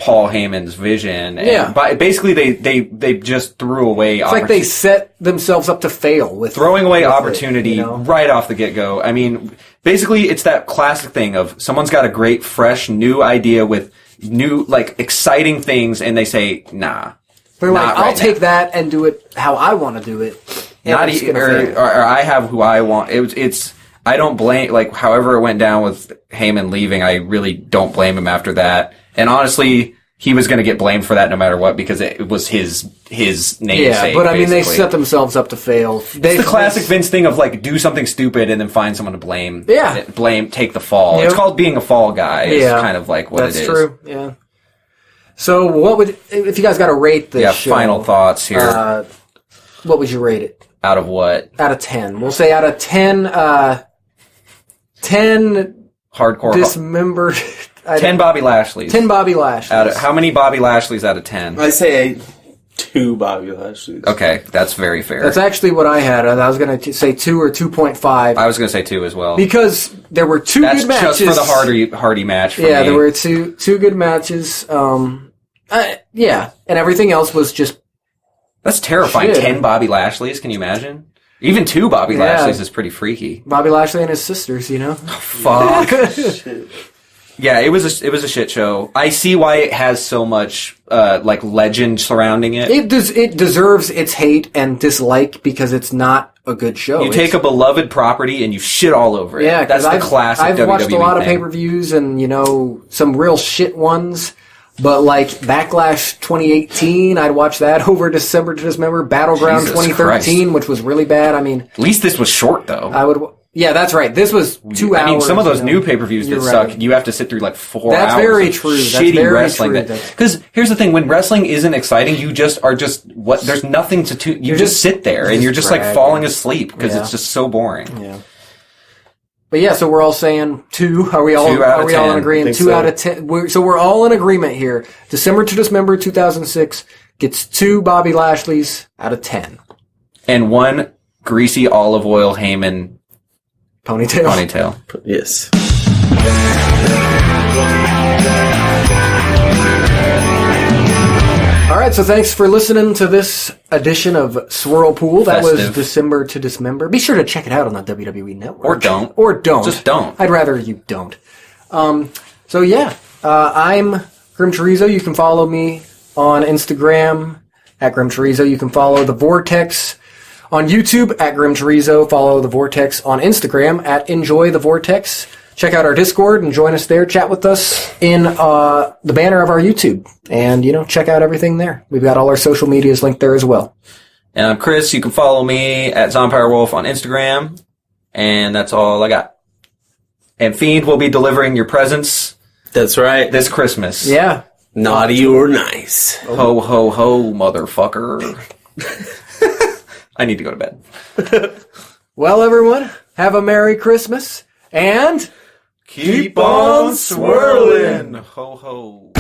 Speaker 2: Paul Heyman's vision. And
Speaker 1: Yeah.
Speaker 2: basically, they just threw away.
Speaker 1: It's like they set themselves up to fail with
Speaker 2: throwing away
Speaker 1: with it,
Speaker 2: opportunity
Speaker 1: you know?
Speaker 2: right off the get-go. I mean, basically, it's that classic thing of someone's got a great, fresh, new idea with new, like, exciting things, and they say, nah.
Speaker 1: They're like,
Speaker 2: not
Speaker 1: I'll
Speaker 2: right
Speaker 1: take
Speaker 2: now.
Speaker 1: that and do it how I want to do it. And
Speaker 2: Not
Speaker 1: it's
Speaker 2: e-
Speaker 1: gonna
Speaker 2: or,
Speaker 1: fail.
Speaker 2: or I have who I want. It's I don't blame, like, however it went down with Heyman leaving, I really don't blame him after that. And honestly, he was going to get blamed for that no matter what because it was his namesake.
Speaker 1: Yeah, but I mean, they
Speaker 2: basically.
Speaker 1: set themselves up to fail.
Speaker 2: It's the classic Vince thing of like do something stupid and then find someone to blame.
Speaker 1: Yeah.
Speaker 2: Take the fall.
Speaker 1: Yep.
Speaker 2: It's called being a fall guy. It's kind of like what
Speaker 1: that's
Speaker 2: it is.
Speaker 1: true. Yeah. So, what would if you guys got to rate this?
Speaker 2: Yeah.
Speaker 1: show,
Speaker 2: Final thoughts here.
Speaker 1: What would you rate it?
Speaker 2: Out of what?
Speaker 1: Out of 10. We'll say out of 10. 10
Speaker 2: Hardcore.
Speaker 1: dismembered.
Speaker 2: 10 Bobby Lashley's.
Speaker 1: 10 Bobby Lashley.
Speaker 2: How many Bobby Lashley's out of 10?
Speaker 3: I say 2 Bobby Lashley's.
Speaker 2: Okay, that's very fair.
Speaker 1: That's actually what I had. I was going to say 2 or 2.5
Speaker 2: I was going to say 2 as well.
Speaker 1: because there were two
Speaker 2: That's
Speaker 1: good matches.
Speaker 2: just for the Hardy match. For
Speaker 1: Yeah,
Speaker 2: me.
Speaker 1: there were two good matches. Yeah, and everything else was just
Speaker 2: That's terrifying.
Speaker 1: Shit.
Speaker 2: 10 Bobby Lashley's. Can you imagine? Even 2 Bobby
Speaker 1: Yeah.
Speaker 2: Lashley's is pretty freaky.
Speaker 1: Bobby Lashley and his sisters. You know.
Speaker 2: Fuck. Yeah, it was a shit show. I see why it has so much like legend surrounding it.
Speaker 1: It deserves its hate and dislike because it's not a good show.
Speaker 2: You take a beloved property and you shit all over it.
Speaker 1: Yeah,
Speaker 2: that's the classic
Speaker 1: I've
Speaker 2: WWE
Speaker 1: watched a lot of
Speaker 2: thing.
Speaker 1: pay-per-views and some real shit ones. But like Backlash 2018, I'd watch that over December to Dismember. Battleground
Speaker 2: Jesus
Speaker 1: 2013, which was really bad. I mean,
Speaker 2: At least this was short though.
Speaker 1: I would. Yeah, that's right. This was 2 hours.
Speaker 2: I mean, some of those
Speaker 1: you
Speaker 2: new
Speaker 1: know.
Speaker 2: pay-per-views that
Speaker 1: You're
Speaker 2: suck,
Speaker 1: right.
Speaker 2: you have to sit through like 4
Speaker 1: That's
Speaker 2: hours.
Speaker 1: very
Speaker 2: of
Speaker 1: true. That's
Speaker 2: Shitty
Speaker 1: very
Speaker 2: wrestling.
Speaker 1: true.
Speaker 2: Because here's the thing: when wrestling isn't exciting, you just are what. There's nothing to. You just sit there and you're just like
Speaker 1: dragging.
Speaker 2: falling asleep because
Speaker 1: Yeah.
Speaker 2: it's just so boring.
Speaker 1: Yeah. But yeah, so we're all saying 2. Are we all?
Speaker 2: 2 out of
Speaker 1: are we all in
Speaker 2: 10.
Speaker 1: agreement?
Speaker 3: Think
Speaker 1: 2
Speaker 3: so.
Speaker 1: out of 10. So we're all in agreement here. December to Dismember 2006 gets 2 Bobby Lashley's out of 10.
Speaker 2: And 1 greasy olive oil Heyman
Speaker 1: Ponytail.
Speaker 2: ponytail.
Speaker 3: Yes.
Speaker 1: All right, so thanks for listening to this edition of Swirlpool. That was
Speaker 2: Festive.
Speaker 1: December to Dismember. Be sure to check it out on the WWE Network.
Speaker 2: Or don't.
Speaker 1: Or don't.
Speaker 2: Just don't.
Speaker 1: I'd rather you don't. So yeah, I'm Grim Chorizo. You can follow me on Instagram at Grim Chorizo. You can follow the Vortex on YouTube at Grim Chorizo. Follow the Vortex on Instagram at Enjoy the Vortex. Check out our Discord and join us there. Chat with us in the banner of our YouTube. And, check out everything there. We've got all our social medias linked there as well.
Speaker 2: And I'm Chris. You can follow me at ZombieWolf on Instagram. And that's all I got. And Fiend will be delivering your presents
Speaker 3: That's right.
Speaker 2: this Christmas.
Speaker 1: Yeah.
Speaker 3: Naughty or nice.
Speaker 2: Ho, ho, ho, motherfucker. I need to go to bed.
Speaker 1: Well, everyone, have a Merry Christmas. And
Speaker 2: Keep on swirling. Ho, ho.